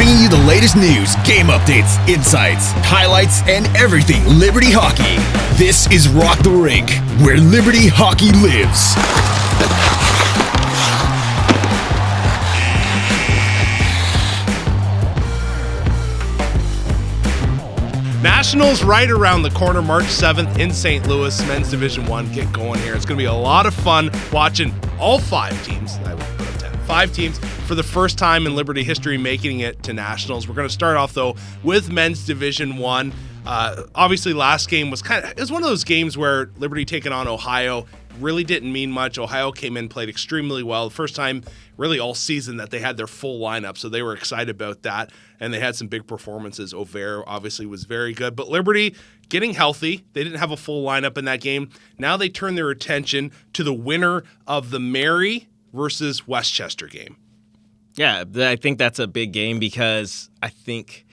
bringing you the latest news, game updates, insights, highlights, and everything Liberty Hockey. This is Rock the Rink, where Liberty Hockey lives. Nationals right around the corner, March 7th in St. Louis. Men's Division 1 get going here. It's going to be a lot of fun watching all 5 teams. I would put up 10. 5 teams for the first time in Liberty history making it to Nationals. We're going to start off, though, with Men's Division 1. Obviously, last game was it was one of those games where Liberty taking on Ohio really didn't mean much. Ohio came in, played extremely well. The first time really all season that they had their full lineup, so they were excited about that, and they had some big performances. Auvert obviously was very good, but Liberty getting healthy. They didn't have a full lineup in that game. Now they turn their attention to the winner of the Mary versus Westchester game. Yeah, I think that's a big game because I think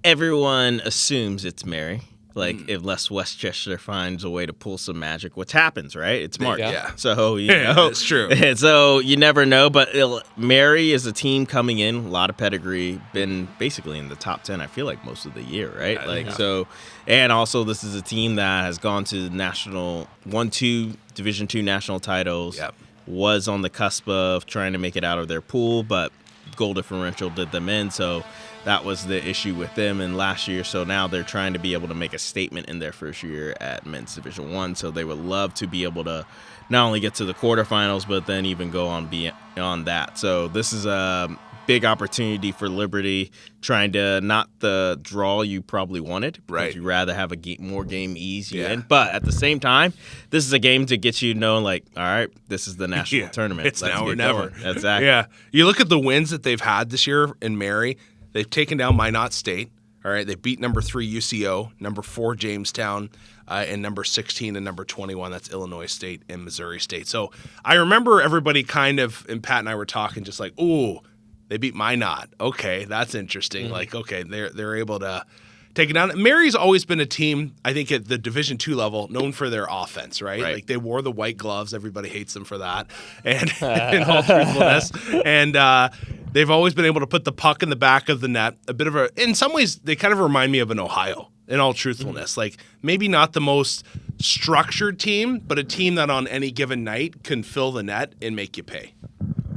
everyone assumes it's Mary. Unless Westchester finds a way to pull some magic, which happens, right? It's March. Yeah. So, it's true. So you never know. But Mary is a team coming in, a lot of pedigree, been basically in the top 10, I feel like, most of the year, right? And also this is a team that has gone to national, won 2 Division II national titles, was on the cusp of trying to make it out of their pool, but goal differential did them in, so that was the issue with them in last year. So now they're trying to be able to make a statement in their first year at Men's Division 1. So they would love to be able to not only get to the quarterfinals, but then even go on beyond that. So this is a big opportunity for Liberty, trying to not the draw you probably wanted. Right. You'd rather have more game ease you in. But at the same time, this is a game to get you knowing, all right, this is the national tournament. It's now or never. Exactly. Yeah. You look at the wins that they've had this year in Mary. They've taken down Minot State. All right, they beat number 3 UCO, number 4 Jamestown, and number 16 and number 21. That's Illinois State and Missouri State. So I remember everybody and Pat and I were talking just like, ooh, they beat Minot. Okay, that's interesting. They're able to take it down. Mary's always been a team, I think, at the Division II level, known for their offense, right? Like they wore the white gloves. Everybody hates them for that, and in all truthfulness, and they've always been able to put the puck in the back of the net. In some ways, they kind of remind me of an Ohio, in all truthfulness. Maybe not the most structured team, but a team that on any given night can fill the net and make you pay.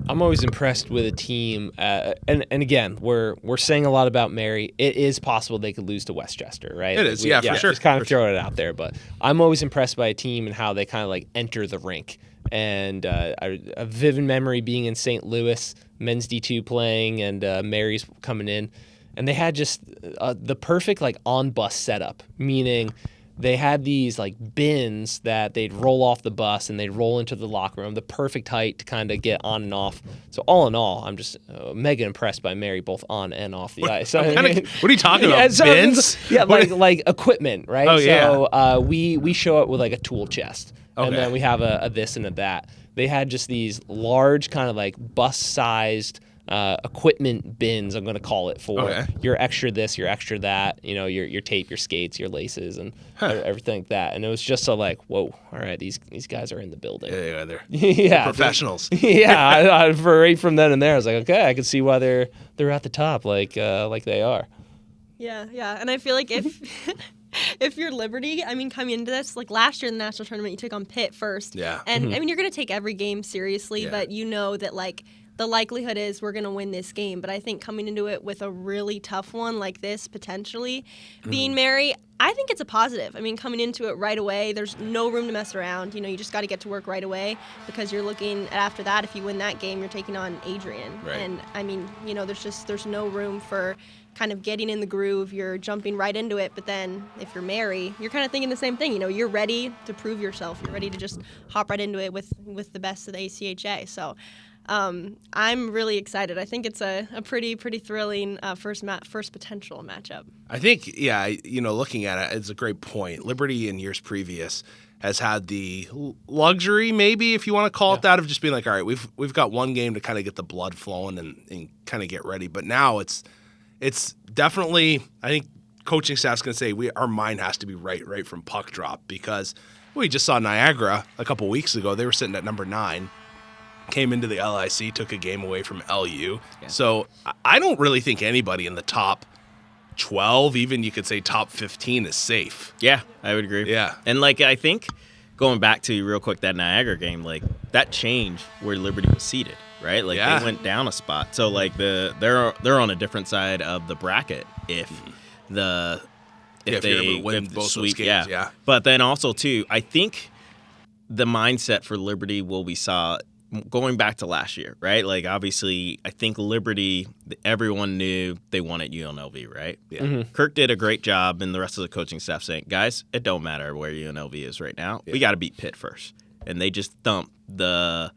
I'm always impressed with a team, and again, we're saying a lot about Mary. It is possible they could lose to Westchester, right? It is, for sure. Just kind of throwing it out there, but I'm always impressed by a team and how they kind of enter the rink. And a vivid memory being in St. Louis, men's D2 playing, and Mary's coming in, and they had just the perfect on-bus setup, meaning they had these bins that they'd roll off the bus and they'd roll into the locker room, the perfect height to kind of get on and off. So all in all, I'm just mega impressed by Mary, both on and off the ice. What are you talking about? Bins? Yeah, like equipment, right? Oh, yeah. So we show up with a tool chest. Okay. And then we have a this and a that. They had just these large kind of bus-sized equipment bins, I'm going to call it, for your extra this, your extra that, your tape, your skates, your laces, and everything like that. And it was just so whoa, all right, these guys are in the building. Yeah, they're professionals. Yeah, right from then and there, I was like, okay, I can see why they're at the top like they are. Yeah, and I feel like if you're Liberty, coming into this, last year in the national tournament, you took on Pitt first. Yeah. And, you're going to take every game seriously, but you know that, the likelihood is we're going to win this game. But I think coming into it with a really tough one like this, potentially, being Mary, I think it's a positive. Coming into it right away, there's no room to mess around. You just got to get to work right away because you're looking at, after that, if you win that game, you're taking on Adrian. Right. And, there's no room for kind of getting in the groove. You're jumping right into it. But then if you're Mary, you're kind of thinking the same thing. You're ready to prove yourself. You're ready to just hop right into it with the best of the ACHA. So I'm really excited. I think it's a pretty thrilling first potential matchup. I think, looking at it, it's a great point. Liberty in years previous has had the luxury, maybe, if you want to call it that, of just being all right, we've got one game to kind of get the blood flowing and kind of get ready. But now it's definitely, I think coaching staff's going to say our mind has to be right from puck drop, because we just saw Niagara a couple weeks ago. They were sitting at number 9. came into the LIC, took a game away from LU. Yeah. So I don't really think anybody in the top 12, even you could say top 15, is safe. Yeah, I would agree. Yeah. And, like, I think going back to real quick that Niagara game, like, that changed where Liberty was seated, right? Like, they went down a spot. So, like, they're on a different side of the bracket if they win both those games. Yeah. But then also, too, I think the mindset for Liberty we saw going back to last year, right? Like, obviously, I think Liberty, everyone knew they won at UNLV, right? Yeah. Mm-hmm. Kirk did a great job, and the rest of the coaching staff saying, guys, it don't matter where UNLV is right now. Yeah. We got to beat Pitt first. And they just thumped the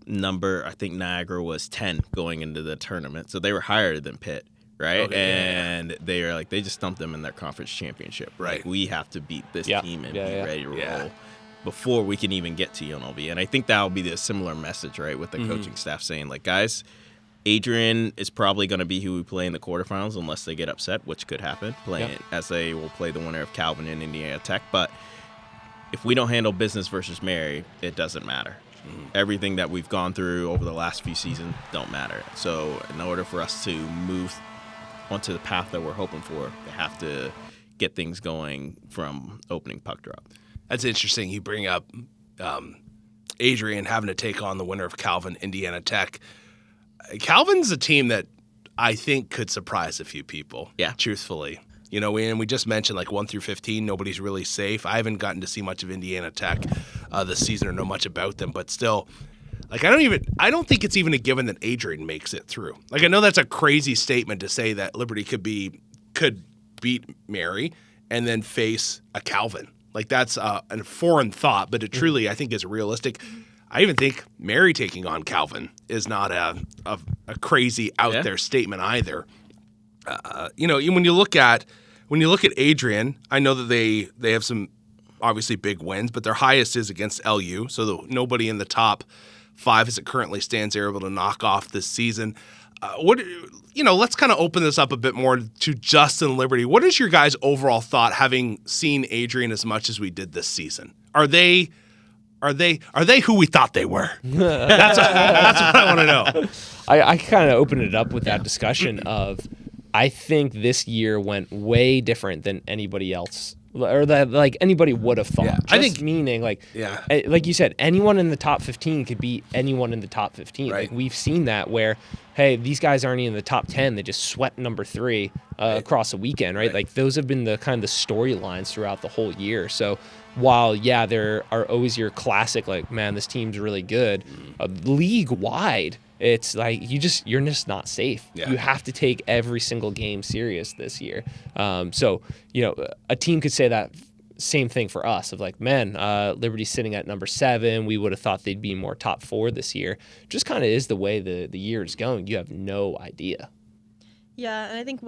number, I think Niagara was 10 going into the tournament. So they were higher than Pitt, right? Okay, and they were like, they just thumped them in their conference championship. Right. Like, we have to beat this team and be ready to roll. Yeah. Before we can even get to UNLV. And I think that'll be the similar message, right, with the coaching staff saying, like, guys, Adrian is probably going to be who we play in the quarterfinals unless they get upset, which could happen, as they will play the winner of Calvin and Indiana Tech. But if we don't handle business versus Mary, it doesn't matter. Everything that we've gone through over the last few seasons don't matter. So in order for us to move onto the path that we're hoping for, they have to get things going from opening puck drop. That's interesting. You bring up Adrian having to take on the winner of Calvin, Indiana Tech. Calvin's a team that I think could surprise a few people. Yeah. Truthfully. You know, we just mentioned like 1 through 15, nobody's really safe. I haven't gotten to see much of Indiana Tech this season or know much about them, but still, like, I don't think it's even a given that Adrian makes it through. Like, I know that's a crazy statement to say that Liberty could beat Mary and then face a Calvin. Like, that's a foreign thought, but it truly, I think, is realistic. I even think Mary taking on Calvin is not a crazy out there statement either. You know, when you look at Adrian, I know that they have some obviously big wins, but their highest is against LU. So nobody in the top 5 as it currently stands are able to knock off this season. Let's kind of open this up a bit more to Justin Liberty. What is your guys' overall thought, having seen Adrian as much as we did this season? Are they who we thought they were? That's what I want to know. I kind of opened it up with that discussion of, I think this year went way different than anybody else, or that like anybody would have thought. Yeah, I think meaning like you said, anyone in the top 15 could beat anyone in the top 15. Right. Like, we've seen that where, hey, these guys aren't even in the top 10. They just swept number 3 across the weekend, right? Like, those have been the kind of the storylines throughout the whole year. So while, there are always your classic, like, man, this team's really good, league-wide, it's like you're just not safe. Yeah. You have to take every single game serious this year. So, a team could say that same thing for us of like, man, Liberty's sitting at number 7. We would have thought they'd be more top 4 this year. Just kind of is the way the year is going. You have no idea. Yeah, and I think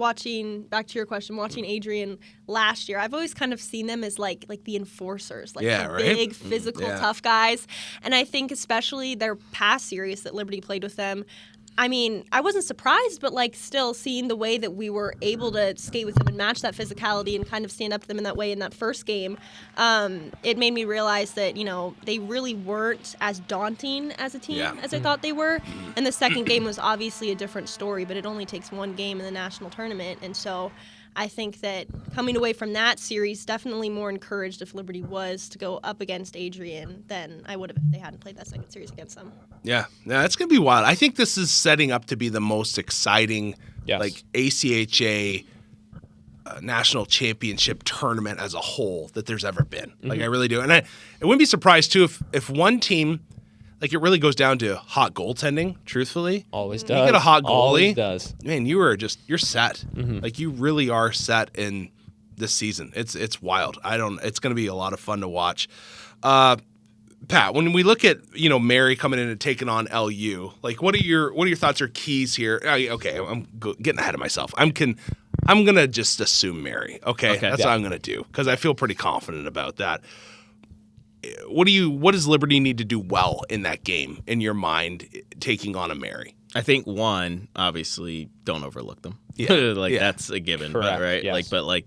back to your question, watching Adrian last year, I've always kind of seen them as like the enforcers, like big, physical, tough guys. And I think especially their past series that Liberty played with them, I mean, I wasn't surprised, but like still seeing the way that we were able to skate with them and match that physicality and kind of stand up to them in that way in that first game, it made me realize that, they really weren't as daunting as a team as I thought they were. And the second game was obviously a different story, but it only takes one game in the national tournament. And so I think that coming away from that series, definitely more encouraged if Liberty was to go up against Adrian than I would have if they hadn't played that second series against them. Yeah, it's going to be wild. I think this is setting up to be the most exciting like ACHA national championship tournament as a whole that there's ever been. Like, I really do. And I wouldn't be surprised, too, if one team, like, it really goes down to hot goaltending, truthfully. Always does. You get a hot goalie. Always does. Man, you're set. Like, you really are set in this season. It's wild. It's going to be a lot of fun to watch. Pat, when we look at, Mary coming in and taking on LU, like, what are your thoughts or keys here? Okay, I'm getting ahead of myself. I'm going to just assume Mary. Okay? That's what I'm going to do, because I feel pretty confident about that. What does Liberty need to do well in that game, in your mind, taking on a Mary? I think one, obviously, don't overlook them. Yeah. That's a given, Correct. right? Yes. Because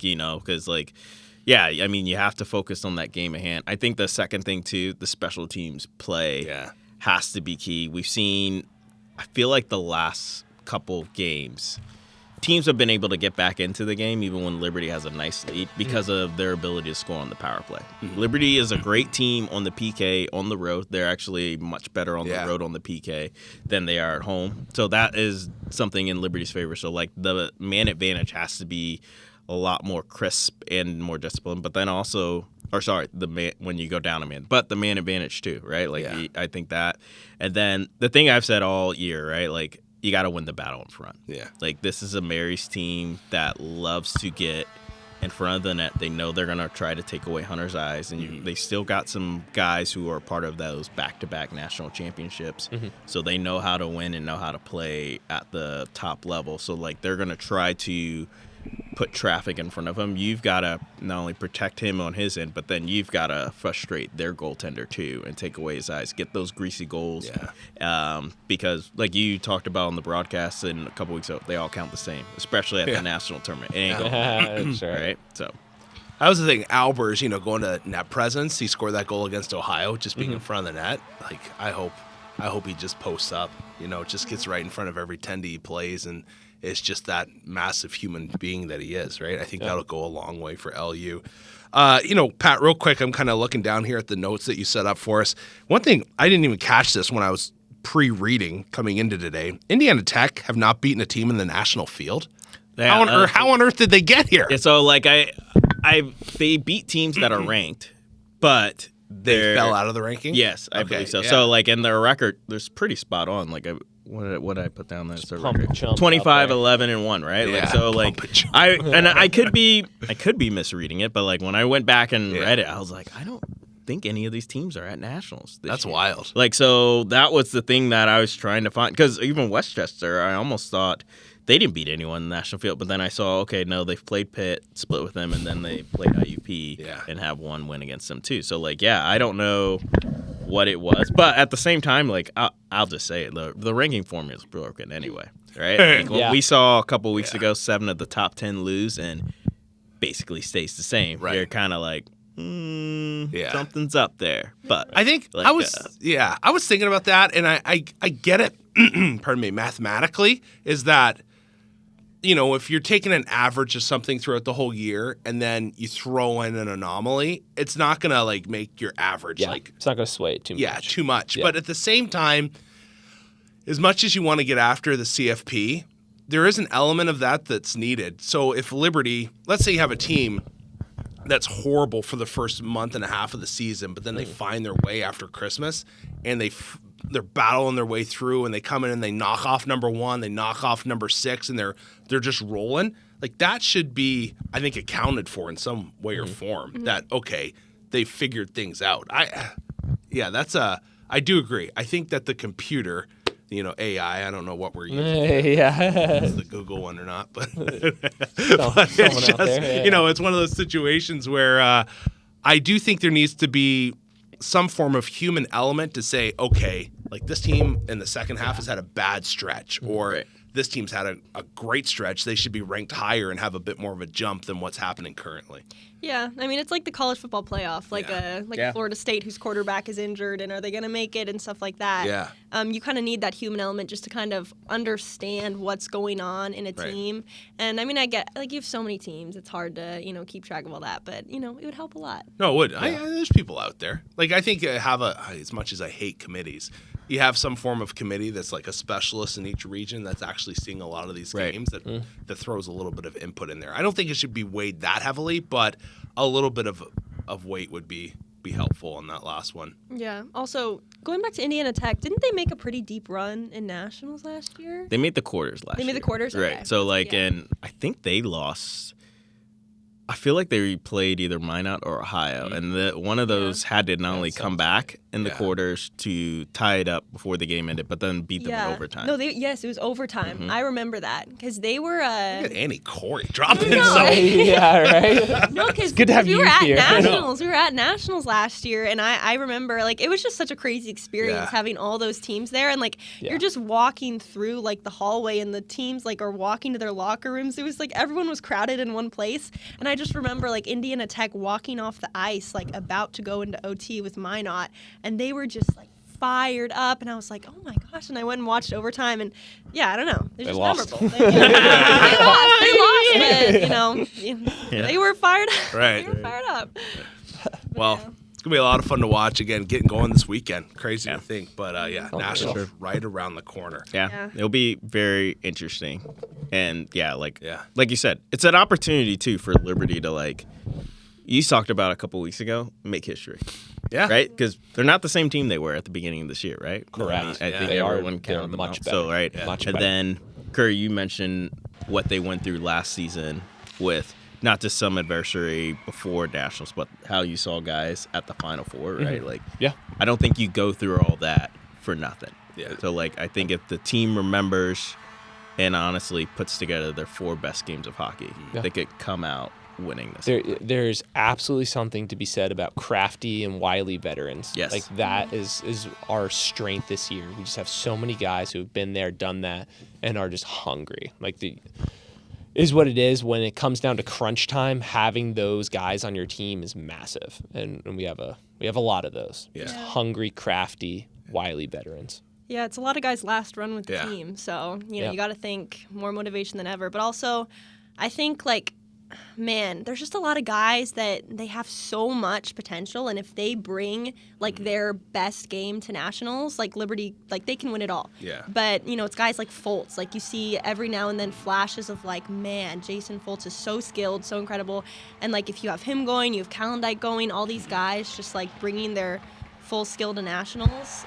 you have to focus on that game at hand. I think the second thing too, the special teams play has to be key. We've seen, I feel like the last couple games, teams have been able to get back into the game even when Liberty has a nice lead because of their ability to score on the power play. Liberty is a great team on the PK on the road. They're actually much better on the road on the PK than they are at home. So that is something in Liberty's favor. So like the man advantage has to be a lot more crisp and more disciplined. But then also, when you go down a man, but the man advantage too, right? Like I think that. And then the thing I've said all year, right? Like you got to win the battle in front. Yeah. Like this is a Mary's team that loves to get in front of the net. They know they're going to try to take away Hunter's eyes. And they still got some guys who are part of those back-to-back national championships. So they know how to win and know how to play at the top level. So like they're going to try to put traffic in front of him. You've got to not only protect him on his end, but then you've got to frustrate their goaltender too and take away his eyes, get those greasy goals. Because like you talked about on the broadcast and a couple weeks ago, they all count the same, especially at the national tournament. It ain't going right? So that was the thing. Albers, going to net presence. He scored that goal against Ohio, just being in front of the net. Like I hope he just posts up, just gets right in front of every 10 he plays and is just that massive human being that he is, right? I think that'll go a long way for LU. Pat, real quick, I'm kind of looking down here at the notes that you set up for us. One thing, I didn't even catch this when I was pre-reading coming into today. Indiana Tech have not beaten a team in the national field. How on earth did they get here? Yeah, so like they beat teams that are ranked, but they fell out of the ranking? Yes, I believe so. Yeah. So like in their record, there's pretty spot on. Like what did I put down there? 25, 11, and 1, right? Yeah, like, so like I could be misreading it, but like when I went back and read it, I was like, I don't think any of these teams are at nationals. That's wild. Like so that was the thing that I was trying to find, because even Westchester, I almost thought they didn't beat anyone in the national field, but then I saw, okay, no, they've played Pitt, split with them, and then they played IUP and have one win against them too. So like, I don't know what it was, but at the same time, like I'll just say it, the ranking formula is broken anyway, right? Like, we saw a couple weeks ago 7 of the top 10 lose and basically stays the same. Right. You're kind of like, something's up there. But I think like, I was thinking about that, and I get it. Pardon me, mathematically, is that if you're taking an average of something throughout the whole year and then you throw in an anomaly, it's not going to like make your average it's not going to sway it too much. Yeah, too much. Yeah. But at the same time, as much as you want to get after the CFP, there is an element of that that's needed. So if Liberty, let's say you have a team that's horrible for the first month and a half of the season, but then they find their way after Christmas and they're battling their way through, and they come in and they knock off number 1, they knock off number 6, and they're just rolling. Like that should be, I think, accounted for in some way or form. That they figured things out. I do agree. I think that the computer, AI, I don't know what we're using. It's the Google one or not, but it's just, it's one of those situations where I do think there needs to be some form of human element to say, okay, like this team in the second half has had a bad stretch, or this team's had a great stretch. They should be ranked higher and have a bit more of a jump than what's happening currently. Yeah, I mean, it's like the college football playoff, like Florida State, whose quarterback is injured, and are they going to make it and stuff like that. Yeah. You kind of need that human element just to kind of understand what's going on in a team. And I mean, I get, like, you have so many teams, it's hard to, keep track of all that, but, it would help a lot. No, it would. Yeah. There's people out there. Like, I think as much as I hate committees, you have some form of committee that's like a specialist in each region that's actually seeing a lot of these games that throws a little bit of input in there. I don't think it should be weighed that heavily, but a little bit of weight would be helpful on that last one. Yeah. Also, going back to Indiana Tech, didn't they make a pretty deep run in nationals last year? They made the quarters last year. They made the quarters? Okay. Right. So, and I think they lost. I feel like they played either Minot or Ohio, and one of those had to not only come back in the quarters to tie it up before the game ended, but then beat them in overtime. No, it was overtime. I remember that because they were. Look at Annie Corey dropping in some. Yeah, right. No, because good to have we were at here. nationals. We were at nationals last year, and I remember it was just such a crazy experience having all those teams there, and you're just walking through the hallway, and the teams are walking to their locker rooms. It was everyone was crowded in one place, and I just remember Indiana Tech walking off the ice about to go into OT with Minot, and they were just fired up, and I was like, oh my gosh, and I went and watched overtime, and yeah, I don't know. They're just lost. memorable. They lost, but, they were fired up. Right. They were fired up. Well, it's going to be a lot of fun to watch. Again, getting going this weekend. Crazy to think. But, Nationals sure. right around the corner. Yeah. It'll be very interesting. And, like you said, it's an opportunity, too, for Liberty to, like, you talked about a couple weeks ago, make history. Yeah. Right? Because they're not the same team they were at the beginning of this year, right? Correct. I think They are. everyone They're counted them much out. better. So, right. Yeah. Much and better. then, Curry, you mentioned what they went through last season with not just some adversary before Nationals, but how you saw guys at the Final Four, right? Like, Yeah. I don't think you go through all that for nothing. Yeah. So, like, I think if the team remembers and honestly puts together their 4 best games of hockey, they could come out winning this. There's absolutely something to be said about crafty and wily veterans. Yes. Like that is our strength this year. We just have so many guys who have been there, done that, and are just hungry. Like is what it is. When it comes down to crunch time, having those guys on your team is massive, and we have a lot of those. Yeah. Just hungry, crafty, wily veterans. Yeah, it's a lot of guys' last run with the Yeah. team. So, Yeah. you got to think more motivation than ever. But also, I think, like, man, there's just a lot of guys that they have so much potential. And if they bring, like, their best game to Nationals, like, Liberty, like, they can win it all. Yeah. But, it's guys like Foltz. Like, you see every now and then flashes of, like, man, Jason Foltz is so skilled, so incredible. And, like, if you have him going, you have Calendike going, all these guys just, like, bringing their full skill to Nationals,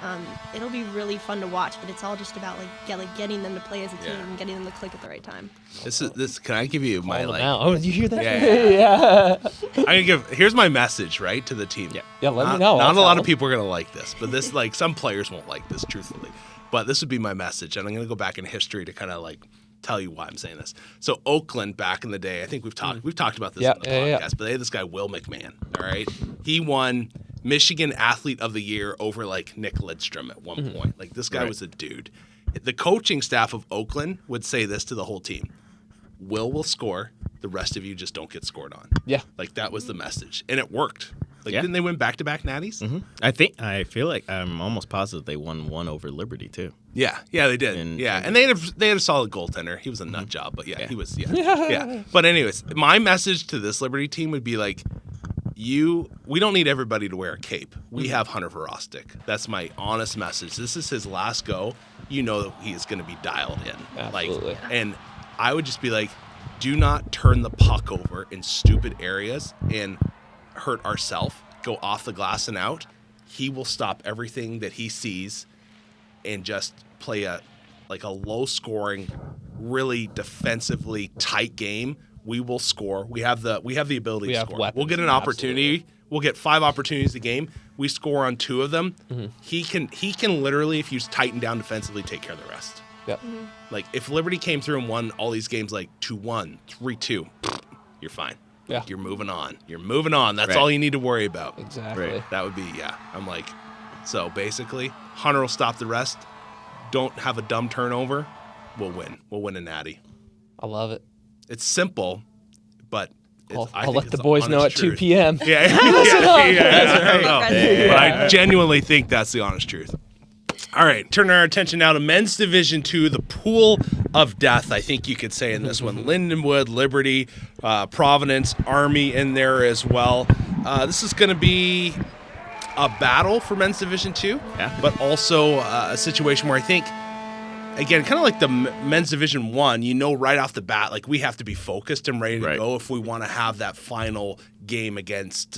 it'll be really fun to watch, but it's all just about getting them to play as a team and getting them to click at the right time. This. Can I give you my Oh, you hear that? Yeah. I'm gonna here's my message, right, to the team. Yeah, let me know. Not a lot of people are gonna like this, but this, like, some players won't like this, truthfully. But this would be my message, and I'm gonna go back in history to kind of like tell you why I'm saying this. So Oakland back in the day, I think we've talked about this on the podcast, but they had this guy Will McMahon. All right, he won Michigan Athlete of the Year over, like, Nick Lidstrom at one point. Like, this guy was a dude. The coaching staff of Oakland would say this to the whole team: Will score, the rest of you just don't get scored on. Yeah. Like, that was the message, and it worked. Like, Yeah. didn't they win back-to-back natties? I feel like I'm almost positive they won one over Liberty too. Yeah, they did. And they had a solid goaltender. He was a nut job, but he was. Yeah. But anyways, my message to this Liberty team would be like, we don't need everybody to wear a cape. We have Hunter Verostic. That's my honest message. This is his last go. You know that he is going to be dialed in. Absolutely. And I would just be like, do not turn the puck over in stupid areas and hurt ourselves. Go off the glass and out. He will stop everything that he sees and just play a low-scoring, really defensively tight game. We will score. We have the ability to score. We'll get an opportunity. Absolutely. We'll get 5 opportunities a game. We score on 2 of them. He can literally, if you tighten down defensively, take care of the rest. Yep. Like, if Liberty came through and won all these games like 2-1, 3-2, you're fine. Yeah. You're moving on. That's all you need to worry about. Exactly. Right. That would be, I'm like, so basically, Hunter will stop the rest. Don't have a dumb turnover. We'll win. We'll win a natty. I love it. It's simple, but I'll let the boys know at 2 p.m. Yeah. But I genuinely think that's the honest truth. All right, turn our attention now to men's Division II, the pool of death, I think you could say in this one. Lindenwood, Liberty, Providence, Army in there as well. This is going to be a battle for men's Division II, but also a situation where I think, again, kind of like the men's Division I, right off the bat, like, we have to be focused and ready to go if we want to have that final game against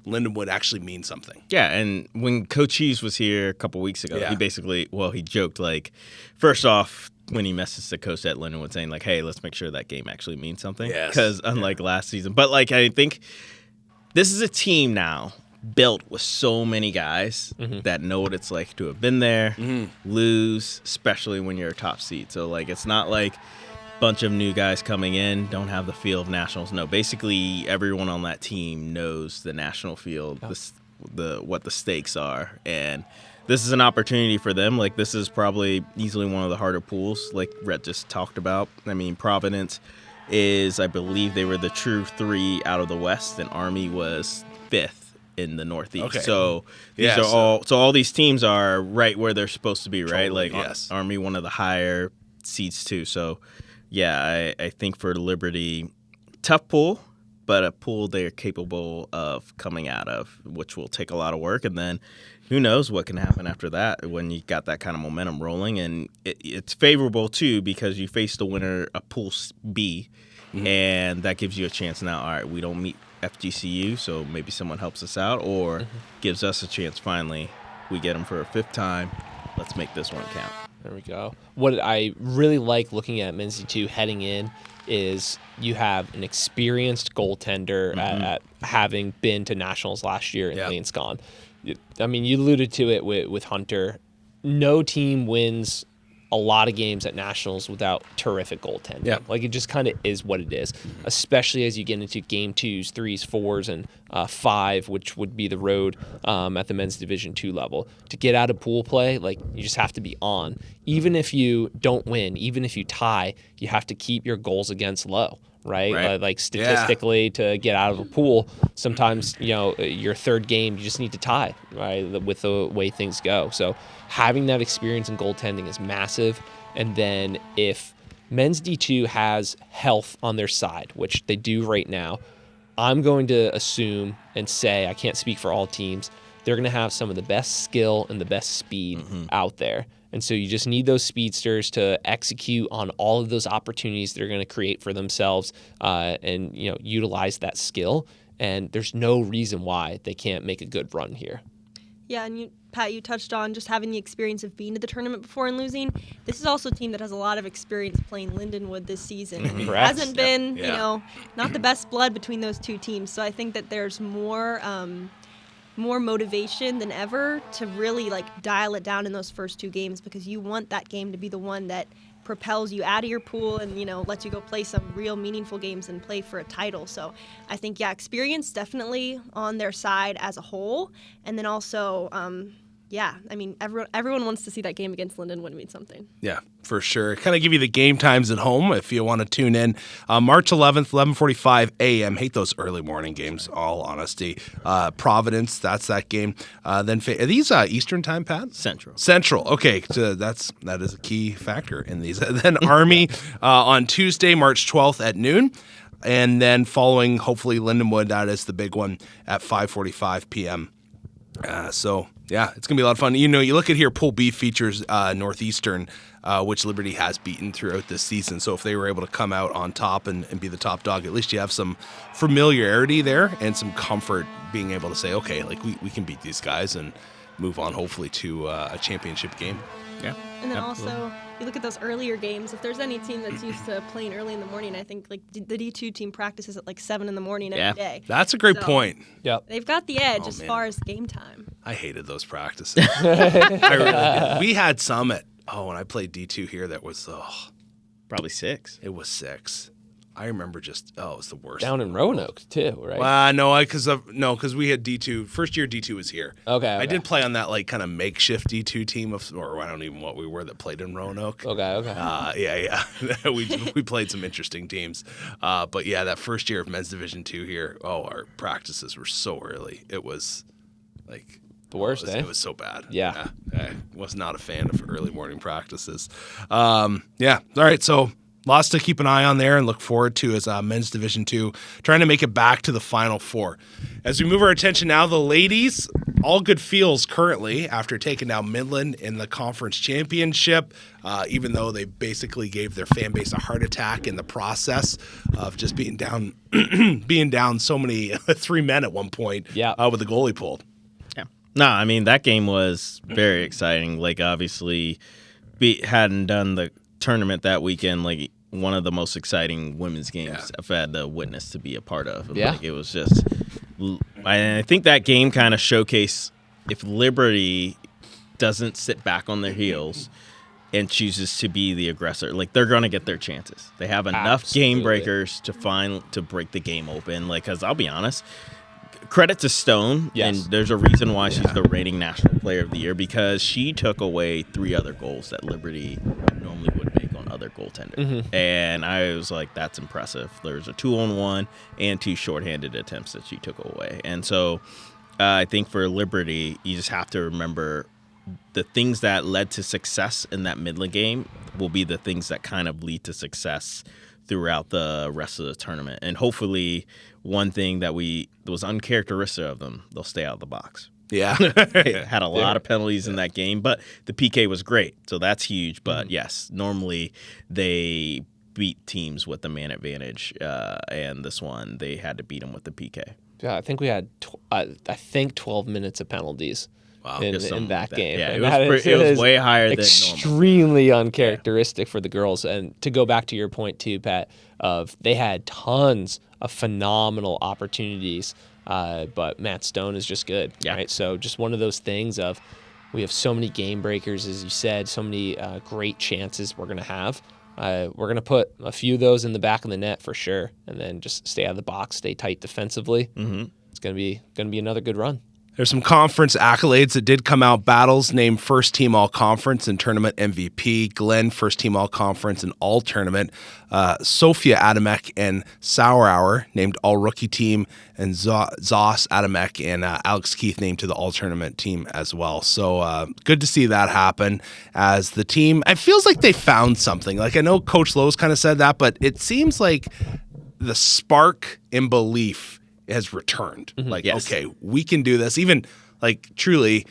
Lindenwood actually mean something. Yeah, and when Coach Hughes was here a couple weeks ago, he basically, he joked, like, first off, when he messaged the coach at Lindenwood saying, like, hey, let's make sure that game actually means something. Because unlike last season. But, like, I think this is a team now built with so many guys that know what it's like to have been there, lose, especially when you're a top seed. So, like, it's not like a bunch of new guys coming in don't have the feel of Nationals. No, basically everyone on that team knows the national field, what the stakes are, and this is an opportunity for them. Like, this is probably easily one of the harder pools, like Rhett just talked about. I mean, Providence is, I believe they were the true 3 out of the West, and Army was 5th in the Northeast. Okay. So these all these teams are right where they're supposed to be, right? Totally, Like yes. Army, one of the higher seeds too. So yeah, I think for Liberty, tough pool, but a pool they're capable of coming out of, which will take a lot of work. And then who knows what can happen after that when you got that kind of momentum rolling. And it's favorable, too, because you face the winner of Pool B, and that gives you a chance now. All right, we don't meet FGCU, so maybe someone helps us out or gives us a chance finally. We get them for a 5th time. Let's make this one count. There we go. What I really like looking at men's D2 heading in is you have an experienced goaltender at having been to nationals last year in Lane Scon. I mean, you alluded to it with Hunter. No team wins a lot of games at nationals without terrific goaltending. Yeah. Like, it just kind of is what it is, especially as you get into game 2s, 3s, 4s, and 5, which would be the road at the men's Division II level. To get out of pool play, like, you just have to be on. Even if you don't win, even if you tie, you have to keep your goals against low. Right? Like statistically, to get out of a pool, sometimes, your third game, you just need to tie, right, with the way things go. So having that experience in goaltending is massive. And then if men's D2 has health on their side, which they do right now, I'm going to assume and say, I can't speak for all teams, they're going to have some of the best skill and the best speed out there. And so you just need those speedsters to execute on all of those opportunities they're going to create for themselves and utilize that skill. And there's no reason why they can't make a good run here. Yeah, and Pat, you touched on just having the experience of being to the tournament before and losing. This is also a team that has a lot of experience playing Lindenwood this season. It hasn't been, not the best blood between those two teams. So I think that there's more motivation than ever to really dial it down in those first 2 games, because you want that game to be the one that propels you out of your pool and lets you go play some real meaningful games and play for a title. So I think experience definitely on their side as a whole, and then also everyone wants to see that game against Lindenwood mean something. Yeah, for sure. Kind of give you the game times at home if you want to tune in. March 11th, 11:45 a.m. Hate those early morning games, all honesty. Providence, that's that game. Then are these Eastern time, Pat? Central. Okay, so that is a key factor in these. Then Army on Tuesday, March 12th at noon. And then following, hopefully, Lindenwood, that is the big one at 5:45 p.m. Yeah, it's going to be a lot of fun. You look at here, Pool B features Northeastern, which Liberty has beaten throughout this season. So if they were able to come out on top and be the top dog, at least you have some familiarity there and some comfort being able to say, okay, we can beat these guys and move on, hopefully, to a championship game. Yeah. And then also, you look at those earlier games. If there's any team that's used to playing early in the morning, I think the D2 team practices at 7 in the morning every day. That's a great point. Yep. They've got the edge as far as game time. I hated those practices. I really did. We had some when I played D2 here that was, Probably 6. it was 6. I remember it was the worst. Down in Roanoke, too, right? Well, no, because we had D2. First year D2 was here. Okay. I did play on that kind of makeshift D2 team or I don't even know what we were that played in Roanoke. Okay. Yeah. we played some interesting teams. But yeah, that first year of men's Division II here, our practices were so early. It was the worst, It was so bad. Yeah. I was not a fan of early morning practices. Yeah. All right. So lots to keep an eye on there and look forward to as men's Division II trying to make it back to the Final Four. As we move our attention now, the ladies, all good feels currently after taking down Midland in the conference championship, even though they basically gave their fan base a heart attack in the process of just being down so many 3 men at one point with the goalie pulled. Yeah. No, I mean, that game was very exciting. Obviously, hadn't done the tournament that weekend, one of the most exciting women's games I've had the witness to be a part of. Yeah. It was just, I think that game kind of showcased if Liberty doesn't sit back on their heels and chooses to be the aggressor, they're going to get their chances. They have enough game breakers to break the game open. Because I'll be honest, credit to Stone, and there's a reason why she's the reigning National Player of the Year, because she took away 3 other goals that Liberty normally would make on other goaltenders. And I was like, that's impressive. There's a 2-on-1 and 2 shorthanded attempts that she took away. And so I think for Liberty, you just have to remember the things that led to success in that Midland game will be the things that kind of lead to success throughout the rest of the tournament. And hopefully one thing that was uncharacteristic of them, they'll stay out of the box. Yeah. They had a lot of penalties in that game, but the PK was great, so that's huge. But yes, normally they beat teams with the man advantage, and this one they had to beat them with the PK. Yeah, I think we had 12 minutes of penalties in that game. Yeah, and it was way higher than normal. Extremely uncharacteristic for the girls. And to go back to your point too, Pat, of they had tons of phenomenal opportunities, but Matt Stone is just good. Yeah. Right. So just one of those things of we have so many game breakers, as you said, so many great chances we're going to have. We're going to put a few of those in the back of the net for sure, and then just stay out of the box, stay tight defensively. Mm-hmm. It's going to be another good run. There's some conference accolades that did come out. Battles named first team all conference and tournament MVP. Glenn first team all conference and all tournament. Sophia Adamek and Sauerhour named all rookie team, and Zoss Adamek and Alex Keith named to the all tournament team as well. So good to see that happen as the team. It feels like they found something. Like I know Coach Lowe's kind of said that, but it seems like the spark in belief has returned. Mm-hmm. Like, yes. Okay, we can do this. Even like truly,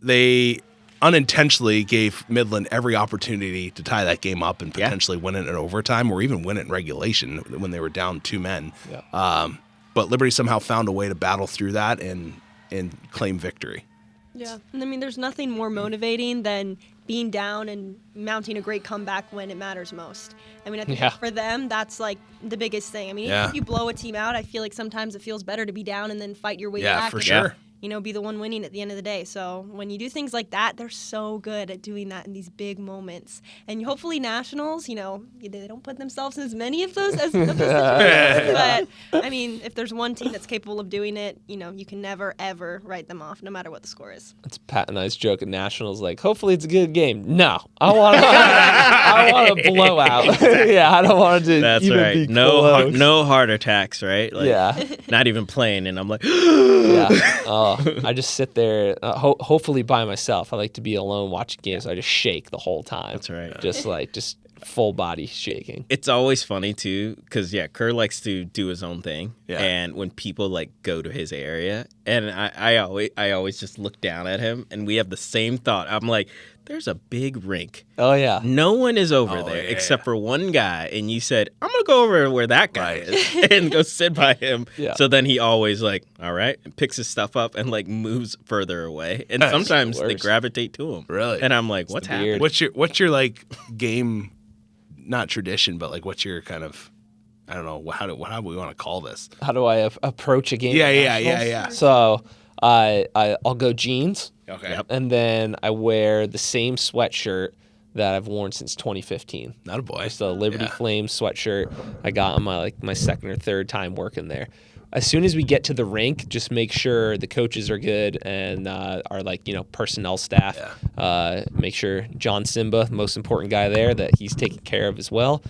they unintentionally gave Midland every opportunity to tie that game up and potentially win it in overtime or even win it in regulation when they were down 2 men. Yeah. But Liberty somehow found a way to battle through that and claim victory. Yeah, and I mean, there's nothing more motivating than being down and mounting a great comeback when it matters most. I mean, I think for them, that's like the biggest thing. I mean, if you blow a team out, I feel like sometimes it feels better to be down and then fight your way back. Yeah, for and, sure. Be the one winning at the end of the day. So when you do things like that, they're so good at doing that in these big moments. And hopefully nationals, they don't put themselves in as many of those as but I mean, if there's one team that's capable of doing it, you can never ever write them off, no matter what the score is. It's Pat and I's joke at nationals. Like, hopefully it's a good game. No, I want a blowout. Yeah, I don't want to. That's even right. Be No heart attacks, right? Like, not even playing, and I'm like, yeah. I just sit there, hopefully by myself. I like to be alone watching games. So I just shake the whole time. That's right. Just full body shaking. It's always funny too, because Kerr likes to do his own thing, and when people like go to his area, and I always just look down at him, and we have the same thought. I'm like, there's a big rink. Oh yeah. No one is over there except for one guy, and you said, I'm gonna go over where that guy is and go sit by him. Yeah. So then he always like, all right, picks his stuff up and like moves further away, and sometimes they gravitate to him. Really? And I'm like, what's happening? What's your like game? Not tradition, but like what's your kind of, I don't know, how do we want to call this? How do I approach a game? Yeah. So I'll go jeans. Okay. Yep. And then I wear the same sweatshirt that I've worn since 2015. Not a boy. It's the Liberty Flames sweatshirt I got on my second or third time working there. As soon as we get to the rink, just make sure the coaches are good and our personnel staff. Yeah. Make sure John Simba, most important guy there, that he's taken care of as well.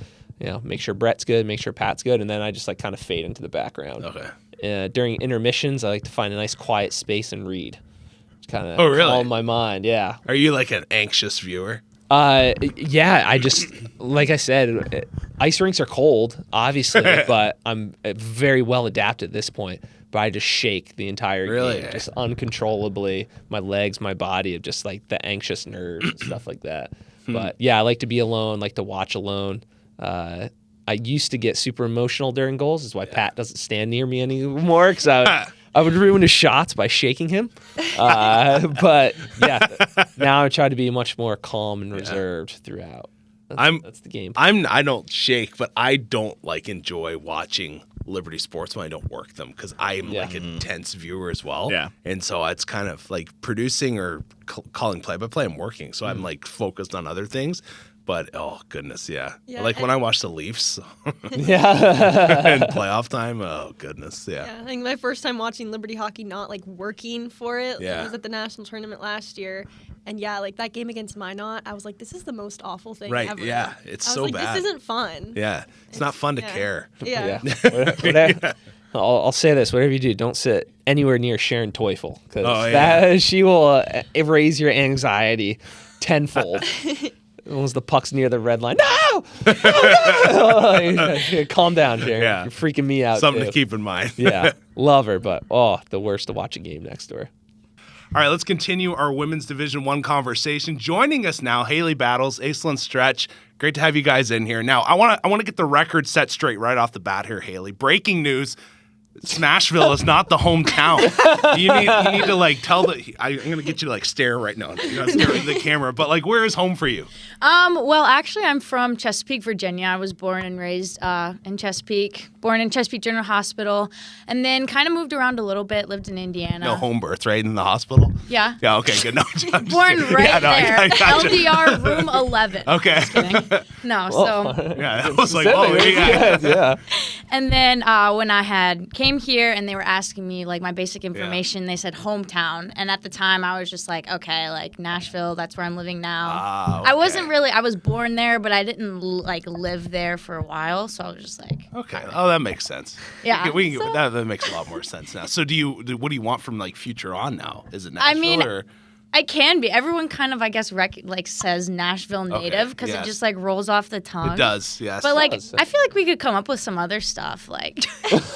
Make sure Brett's good, make sure Pat's good, and then I just like kind of fade into the background. Okay. During intermissions, I like to find a nice quiet space and read. Kind of calm my mind. Yeah. Are you like an anxious viewer? Yeah, I just, like I said, ice rinks are cold, obviously, but I'm very well adapted at this point. But I just shake the entire game, just uncontrollably. My legs, my body, of just like the anxious nerves and stuff like that. But yeah, I like to be alone, like to watch alone. I used to get super emotional during goals. That's why Pat doesn't stand near me anymore, because I would ruin his shots by shaking him. But yeah, now I try to be much more calm and reserved throughout. That's the game. I don't shake, but I don't enjoy watching Liberty sports when I don't work them, because I am like an intense viewer as well. Yeah. And so it's kind of like producing or calling play-by-play. I'm working, so I'm like focused on other things. But oh goodness, yeah. Like when I watch the Leafs, and playoff time. Oh goodness, yeah. I think my first time watching Liberty hockey, not like working for it, was at the national tournament last year, and like that game against Minot, I was like, this is the most awful thing ever. Right? Yeah, it's I was so like, bad. This isn't fun. Yeah, it's not fun to care. Yeah. I'll say this: whatever you do, don't sit anywhere near Sharon Teufel because she will raise your anxiety tenfold. Once the puck's near the red line, no! Calm down, Sharon. Yeah. You're freaking me out. Something too. to keep in mind. Yeah, love her, but the worst to watch a game next to her. All right, let's continue our Women's Division I conversation. Joining us now, Haley Battles, Aislinn Stretch. Great to have you guys in here. Now, I want to get the record set straight right off the bat here, Haley. Breaking news. Smashville is not the hometown. You need to like tell I'm gonna get you to like stare right now. You gotta stare at the camera. But like, where is home for you? Well, actually, I'm from Chesapeake, Virginia. I was born and raised in Chesapeake. Born in Chesapeake General Hospital, and then kind of moved around a little bit. Lived in Indiana. No home birth, right? In the hospital? Yeah. Yeah, okay, good. No, born right there. I gotcha. LDR room 11. Okay. Just kidding. No, so. Yeah, that was like, oh, yeah. Yeah. And then when I came here and they were asking me like my basic information, they said hometown. And at the time I was just like, okay, like Nashville, that's where I'm living now. Okay. I was born there, but I didn't like live there for a while. So I was just like, okay. Oh, that makes sense. Yeah. That makes a lot more sense now. So what do you want from like future on now? Is it Nashville I mean, or? I can be. Everyone kind of, I guess, says Nashville native because it just like rolls off the tongue. It does, yes. But like, I feel like we could come up with some other stuff, like.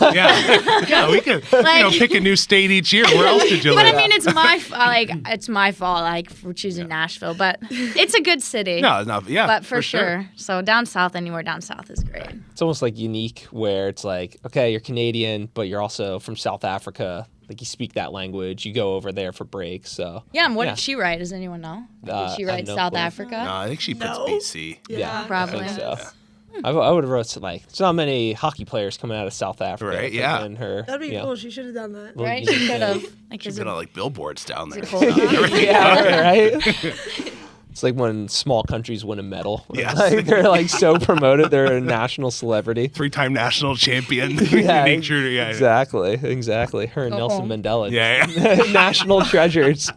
yeah, we could pick a new state each year. Where else did you live? But I mean, it's my fault, like for choosing Nashville. But it's a good city. No, yeah. But for sure. So down south, anywhere down south is great. It's almost like unique, where it's like, okay, you're Canadian, but you're also from South Africa. Like you speak that language, you go over there for breaks. So yeah, and what did she write? Does anyone know? Did she write South Africa? No, I think she puts BC. Yeah, probably. I think so. I would have wrote like there's not many hockey players coming out of South Africa. Right? Yeah. And her, That'd be cool. She should have done that. Right? She could have. She's been on like billboards down there. Yeah, right. It's like when small countries win a medal. Yes. Like, they're like so promoted. They're a national celebrity. 3-time national champion. Yeah, Exactly. Exactly. Her and Nelson Mandela. Yeah. National treasures.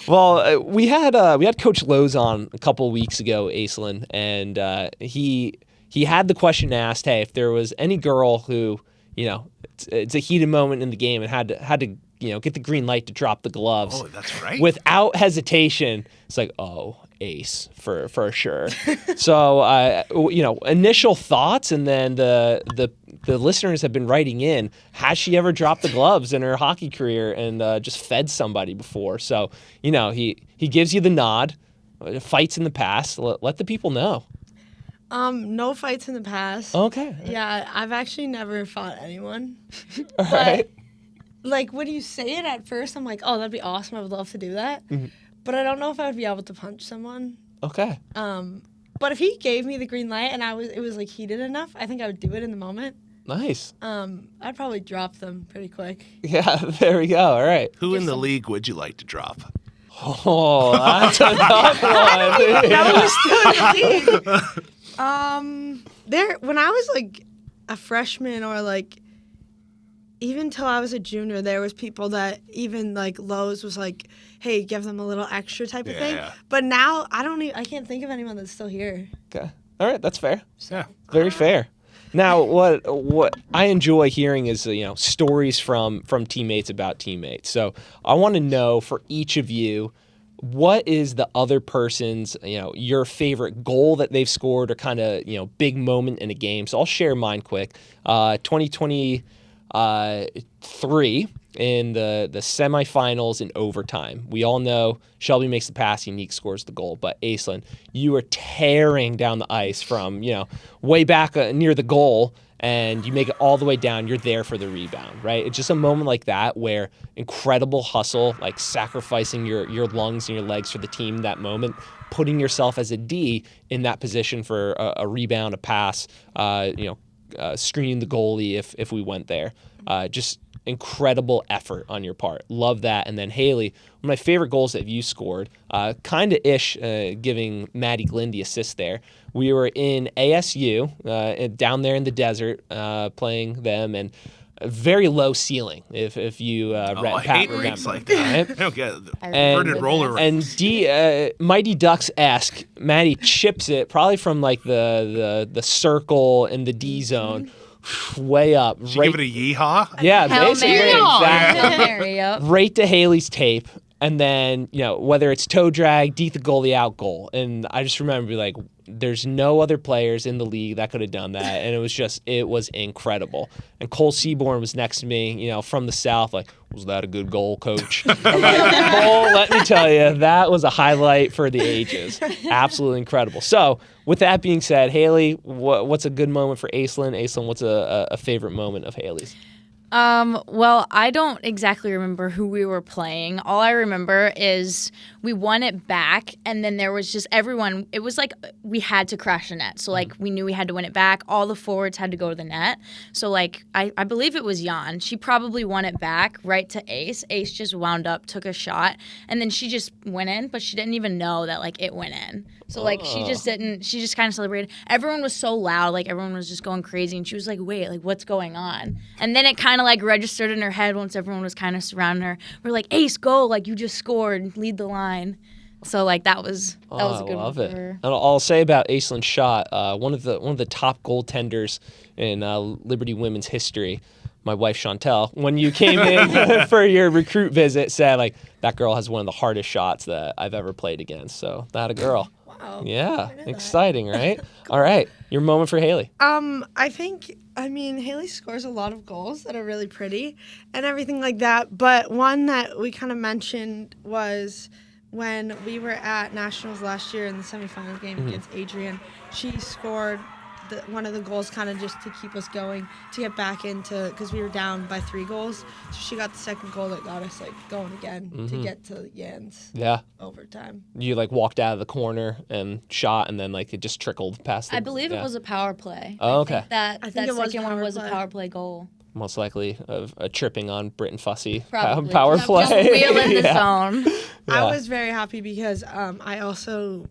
Well, we had Coach Lowe's on a couple weeks ago, Aislinn, and he had the question asked, hey, if there was any girl who, it's a heated moment in the game and had to get the green light to drop the gloves. Oh, that's right. Without hesitation, it's like, oh, ace for sure. So, initial thoughts, and then the listeners have been writing in. Has she ever dropped the gloves in her hockey career and just fed somebody before? So, he gives you the nod. Fights in the past. Let the people know. No fights in the past. Okay. Yeah, I've actually never fought anyone. All right. Like, when you say it at first, I'm like, oh, that'd be awesome. I would love to do that. Mm-hmm. But I don't know if I would be able to punch someone. Okay. But if he gave me the green light and it was like heated enough, I think I would do it in the moment. Nice. I'd probably drop them pretty quick. Yeah, there we go. All right. Who in the league would you like to drop? Oh, that's a tough one. That was still in the league. When I was like a freshman or like even till I was a junior, there was people that even like Lowe's was like, hey, give them a little extra type of thing. Yeah. But now I can't think of anyone that's still here. Okay. All right, that's fair. Yeah. Very fair. Now, what I enjoy hearing is stories from teammates about teammates. So I want to know for each of you, what is the other person's your favorite goal that they've scored or kind of big moment in a game? So I'll share mine quick. 2023 in the semifinals in overtime. We all know Shelby makes the pass, Unique scores the goal. But Aislinn, you are tearing down the ice from way back near the goal, and you make it all the way down. You're there for the rebound, right? It's just a moment like that where incredible hustle, like sacrificing your lungs and your legs for the team in that moment, putting yourself as a D in that position for a rebound, a pass, screening the goalie if we went there. Just incredible effort on your part. Love that. And then Haley, one of my favorite goals that you scored, kind of giving Maddie Glynn the assist there. We were in ASU down there in the desert playing them, and a very low ceiling. If you I Pat hate remember, rinks like that. I don't get it. And, Inverted roller rinks. and Mighty Ducks-esque, Maddie chips it probably from like the circle in the D zone, way up. She give it a yeehaw? Yeah, Hail basically. Mary. Exactly. Hail Mary, yep. Right to Haley's tape. And then, whether it's toe drag, deep the goalie out goal. And I just remember like, there's no other players in the league that could have done that. And it was incredible. And Cole Seaborn was next to me, from the South, like, was that a good goal, coach? I'm like, Cole, let me tell you, that was a highlight for the ages. Absolutely incredible. So, with that being said, Haley, what's a good moment for Aislinn? Aislinn, what's a favorite moment of Haley's? Well, I don't exactly remember who we were playing. All I remember is we won it back, and then there was just everyone. It was like we had to crash the net. So, like, we knew we had to win it back. All the forwards had to go to the net. So, like, I believe it was Jan. She probably won it back right to Ace. Ace just wound up, took a shot, and then she just went in, but she didn't even know that, like, it went in. So, like, she just kind of celebrated. Everyone was so loud. Like, everyone was just going crazy, and she was like, wait, like, what's going on? And then it kind of, like, registered in her head once everyone was kind of surrounding her. We're like, Ace, go. Like, you just scored. Lead the line. So, like, that was a good one for her. And I'll say about Aislinn's shot, one of the top goaltenders in Liberty women's history, my wife Chantel, when you came in for your recruit visit, said, like, that girl has one of the hardest shots that I've ever played against. So, that a girl. Wow. Yeah, exciting, right? Cool. All right, your moment for Haley. I think, Haley scores a lot of goals that are really pretty and everything like that. But one that we kind of mentioned was when we were at Nationals last year in the semifinals game against Adrian. She scored one of the goals kind of just to keep us going, to get back into, because we were down by 3 goals. So she got the second goal that got us, like, going again to get to Jan's overtime. You, like, walked out of the corner and shot, and then, like, it just trickled past the... I believe it was a power play. Oh, okay. I think that second one was a power play goal. Most likely a tripping on Britton Fussy Probably. power play. Just wheel in the zone. I was very happy because I also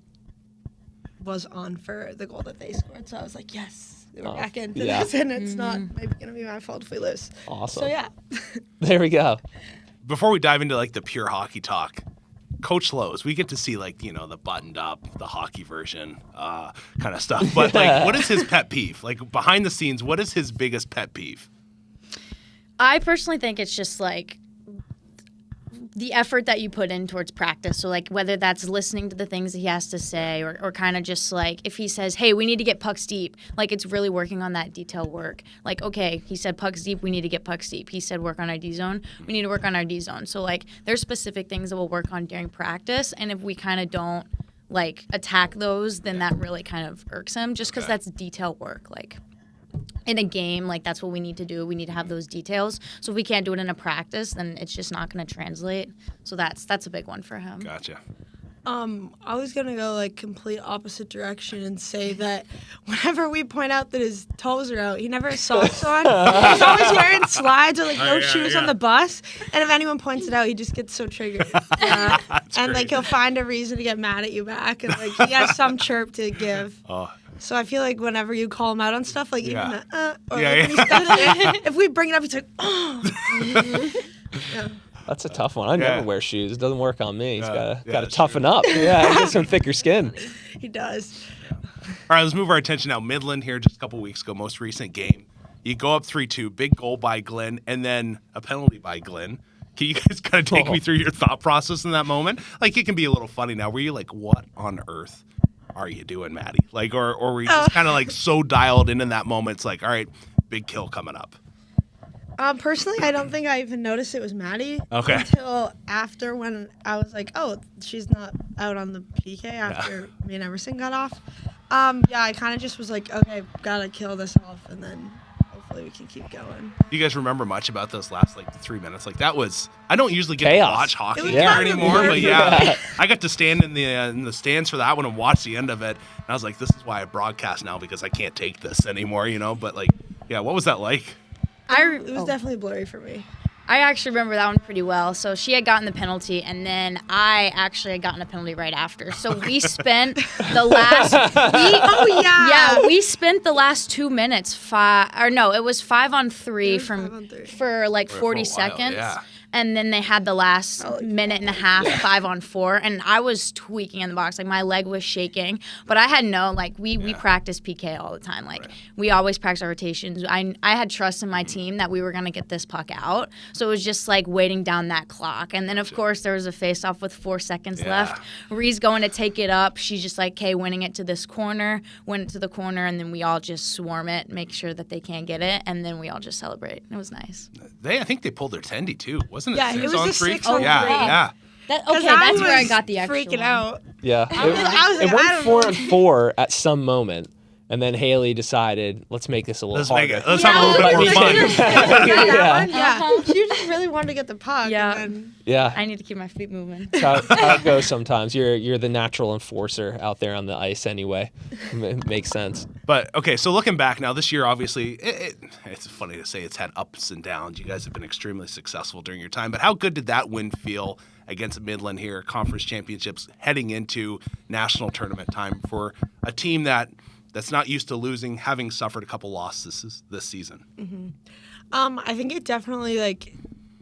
was on for the goal that they scored, so I was like, yes, we're back into this, and it's not maybe gonna be my fault if we lose. Awesome. So yeah. There we go. Before we dive into like the pure hockey talk, Coach Lowe's, we get to see like, the buttoned up, the hockey version kind of stuff. But like, what is his pet peeve? Like behind the scenes, what is his biggest pet peeve? I personally think it's just like the effort that you put in towards practice. So, like, whether that's listening to the things that he has to say or kind of just, like, if he says, hey, we need to get pucks deep, like, it's really working on that detail work. Like, okay, he said pucks deep, we need to get pucks deep. He said work on our D-zone, we need to work on our D-zone. So, like, there's specific things that we'll work on during practice, and if we kind of don't, like, attack those, then that really kind of irks him just because that's detail work, like. In a game, like, that's what we need to do. We need to have those details. So if we can't do it in a practice, then it's just not going to translate. So that's a big one for him. Gotcha. I was gonna go like complete opposite direction and say that whenever we point out that his toes are out, he never has socks on. He's always wearing slides or like no shoes on the bus. And if anyone points it out, he just gets so triggered. And great. like he'll find a reason to get mad at you back, and like he has some chirp to give. So I feel like whenever you call him out on stuff, like even if we bring it up, he's like, oh. That's a tough one. I never wear shoes. It doesn't work on me. He's got to toughen up. Yeah, get some thicker skin. He does. All right, let's move our attention now. Midland here just a couple weeks ago, most recent game. You go up 3-2, big goal by Glenn, and then a penalty by Glenn. Can you guys kind of take me through your thought process in that moment? Like, it can be a little funny now. Were you like, what on earth are you doing, Maddie? Like, or were you just kind of like so dialed in that moment? It's like, all right, big kill coming up. Personally, I don't think I even noticed it was Maddie until after, when I was like, oh, she's not out on the PK after me and Emerson got off. I kind of just was like, okay, gotta kill this off, and then hopefully we can keep going. Do you guys remember much about those last like 3 minutes? Like that was, I don't usually get Chaos. to watch hockey Yeah. anymore, but I got to stand in the stands for that one and watch the end of it. And I was like, this is why I broadcast now, because I can't take this anymore, But like, what was that like? It was definitely blurry for me. I actually remember that one pretty well. So she had gotten the penalty, and then I actually had gotten a penalty right after. So we spent the last. We spent the last 2 minutes. It was 5-on-3 for like 40 seconds. And then they had the last minute and a half, 5-on-4, and I was tweaking in the box. Like, my leg was shaking. But I had we practice PK all the time. Like, we always practice our rotations. I had trust in my team that we were going to get this puck out. So it was just, like, waiting down that clock. And then, of course, there was a face-off with 4 seconds left. Ree's going to take it up. She's just like, okay, winning it to this corner, win it to the corner, and then we all just swarm it, make sure that they can't get it, and then we all just celebrate. It was nice. I think they pulled their tendy too, wasn't it? Yeah, it was a 6-on-3. 6-on-3. Yeah. That's was where I got the extra freaking one. out. Yeah, it went 4-on-4 at some moment, and then Haley decided, let's make this a little harder. Let's have a little bit more fun. Yeah. She just really wanted to get the puck. Yeah. And then, Yeah. I need to keep my feet moving. That's how it goes sometimes. You're the natural enforcer out there on the ice anyway. Makes sense. But okay, so looking back now, this year obviously it's funny to say it's had ups and downs. You guys have been extremely successful during your time, but how good did that win feel against Midland here, conference championships, heading into national tournament time for a team that's not used to losing, having suffered a couple losses this season? I think it definitely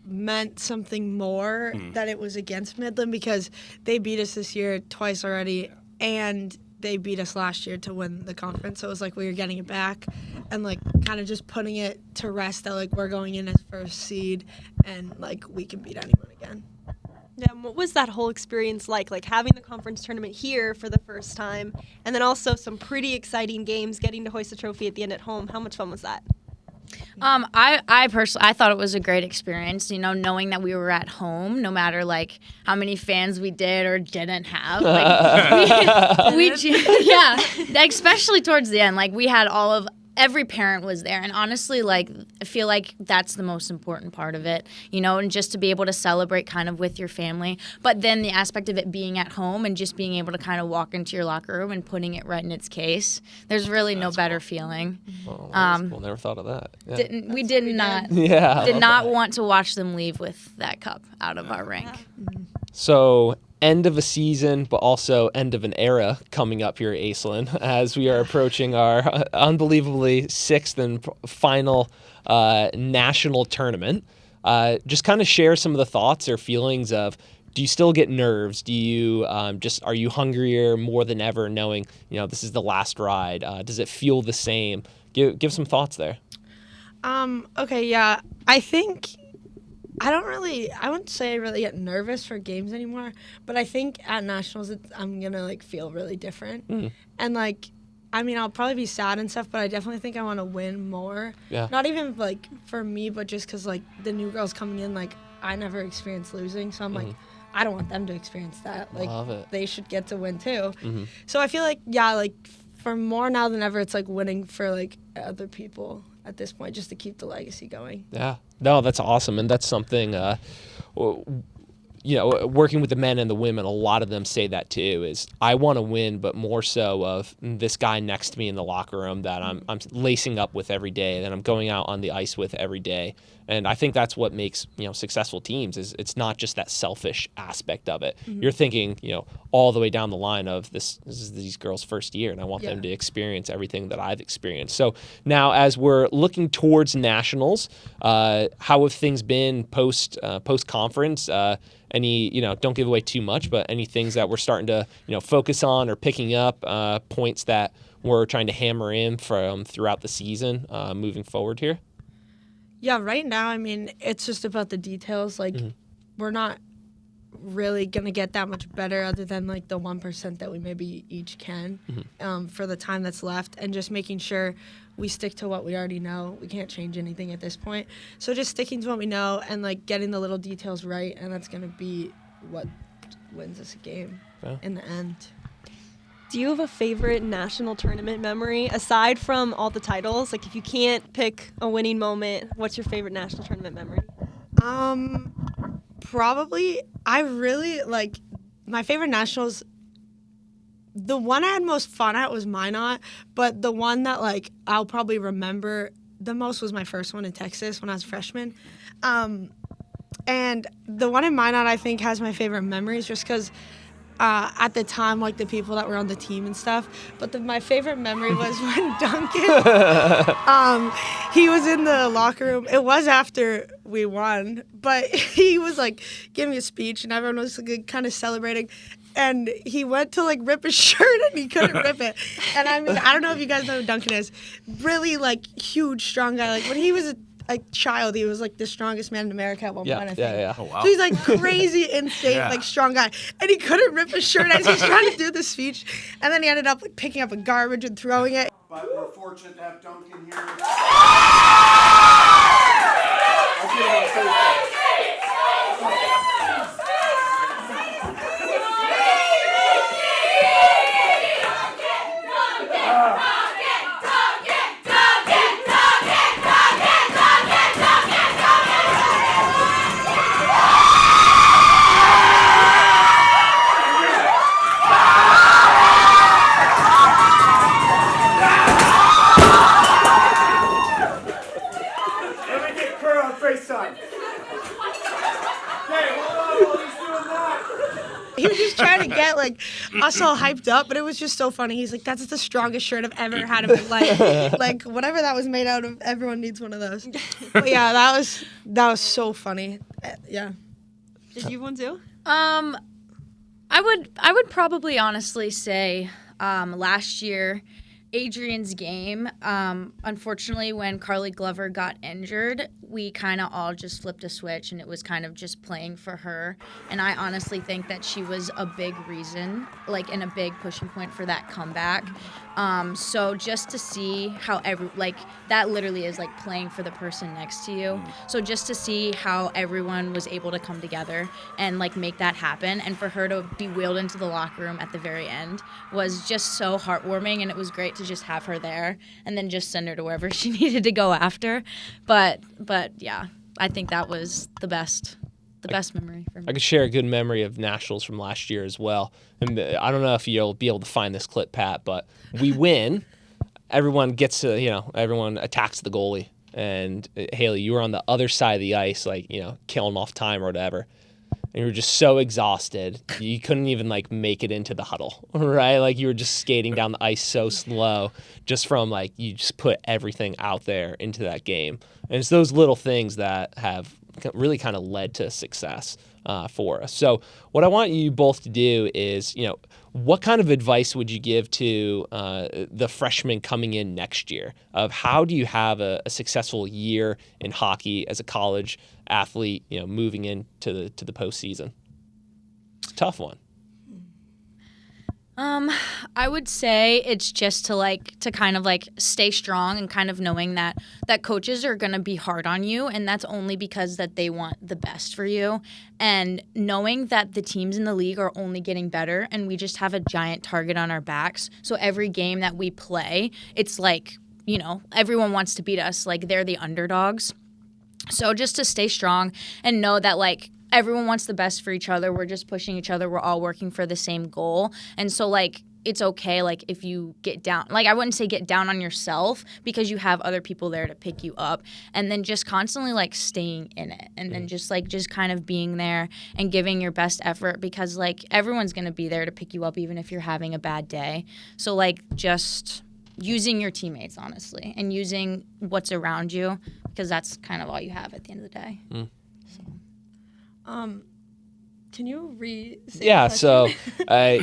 meant something more that it was against Midland, because they beat us this year twice already, and they beat us last year to win the conference. So it was like we were getting it back and kind of just putting it to rest that we're going in as first seed and we can beat anyone again. Yeah, and what was that whole experience like having the conference tournament here for the first time, and then also some pretty exciting games, getting to hoist the trophy at the end at home? How much fun was that? I personally, I thought it was a great experience, knowing that we were at home, no matter how many fans we did or didn't have. Especially towards the end, we had every parent was there, and honestly, I feel like that's the most important part of it, and just to be able to celebrate kind of with your family. But then the aspect of it being at home and just being able to kind of walk into your locker room and putting it right in its case, there's really no better feeling. Oh, well, never thought of that. Yeah. We did not want to watch them leave with that cup out of our rink. So, end of a season, but also end of an era coming up here at Aislinn as we are approaching our unbelievably sixth and final national tournament. Just kind of share some of the thoughts or feelings of, do you still get nerves? Do you are you hungrier more than ever knowing, this is the last ride? Does it feel the same? Give some thoughts there. Okay, yeah. I think I wouldn't say I really get nervous for games anymore, but I think at nationals I'm going to feel really different. And I'll probably be sad and stuff, but I definitely think I want to win more. Yeah. Not even for me, but just cuz the new girls coming in, I never experienced losing, so I'm I don't want them to experience that. Love it. They should get to win too. So I feel for more now than ever, it's winning for other people at this point, just to keep the legacy going. Yeah. No, that's awesome. And that's something, working with the men and the women, a lot of them say that too, is I want to win, but more so of this guy next to me in the locker room that I'm lacing up with every day, that I'm going out on the ice with every day. And I think that's what makes, successful teams, is it's not just that selfish aspect of it. You're thinking, all the way down the line of this is these girls' first year, and I want them to experience everything that I've experienced. So now, as we're looking towards nationals, how have things been post conference? Any, don't give away too much, but any things that we're starting to, focus on or picking up, points that we're trying to hammer in from throughout the season, moving forward here? Yeah, right now, it's just about the details. We're not really going to get that much better other than, the 1% that we maybe each can for the time that's left, and just making sure we stick to what we already know. We can't change anything at this point. So just sticking to what we know and, getting the little details right, and that's going to be what wins us a game in the end. Do you have a favorite national tournament memory aside from all the titles? If you can't pick a winning moment, what's your favorite national tournament memory? Probably I really my favorite nationals. The one I had most fun at was Minot, but the one that I'll probably remember the most was my first one in Texas when I was a freshman. And the one in Minot I think has my favorite memories just because at the time, like the people that were on the team and stuff. But my favorite memory was when Duncan, he was in the locker room. It was after we won, but he was like giving a speech and everyone was like, kind of celebrating. And he went to like rip his shirt and he couldn't rip it. And I mean, I don't know if you guys know who Duncan is. Really like huge, strong guy. Like when he was a child, he was like the strongest man in America at one point, I think. Yeah. Oh, wow. So he's like crazy, insane, like strong guy. And he couldn't rip his shirt as he's trying to do the speech. And then he ended up like picking up a garbage and throwing it. But we're fortunate to have Duncan here. Let me get Kerr on FaceTime. Okay, hold on while he's doing that. He was just trying to get like us all hyped up, but it was just so funny. He's like, "That's the strongest shirt I've ever had in my life." Like whatever that was made out of, everyone needs one of those. But yeah, that was so funny. Yeah. Did you want to? I would probably honestly say last year, Adrian's game. Unfortunately, when Carly Glover got injured, we kind of all just flipped a switch, and it was kind of just playing for her. And I honestly think that she was a big reason, like, and a big pushing point for that comeback. So just to see how that literally is like playing for the person next to you. So just to see how everyone was able to come together and like make that happen, and for her to be wheeled into the locker room at the very end was just so heartwarming, and it was great to just have her there and then just send her to wherever she needed to go after. But yeah, I think that was the best memory for me. I could share a good memory of Nationals from last year as well. And I don't know if you'll be able to find this clip, Pat, but we win. Everyone gets to, everyone attacks the goalie. And Haley, you were on the other side of the ice, like, killing off time or whatever. And you were just so exhausted, you couldn't even like make it into the huddle, right? Like you were just skating down the ice so slow, just from like you just put everything out there into that game. And it's those little things that have really kind of led to success for us. So what I want you both to do is, what kind of advice would you give to the freshmen coming in next year of how do you have a successful year in hockey as a college athlete, moving into the postseason? It's a tough one. I would say it's just to kind of stay strong and kind of knowing that coaches are going to be hard on you, and that's only because that they want the best for you, and knowing that the teams in the league are only getting better and we just have a giant target on our backs. So every game that we play, it's everyone wants to beat us, like they're the underdogs. So just to stay strong and know that everyone wants the best for each other. We're just pushing each other. We're all working for the same goal. And so it's okay like if you get down, I wouldn't say get down on yourself, because you have other people there to pick you up, and then just constantly staying in it, and then just kind of being there and giving your best effort, because everyone's going to be there to pick you up even if you're having a bad day. So just using your teammates, honestly, and using what's around you, because that's kind of all you have at the end of the day. Can you Yeah, so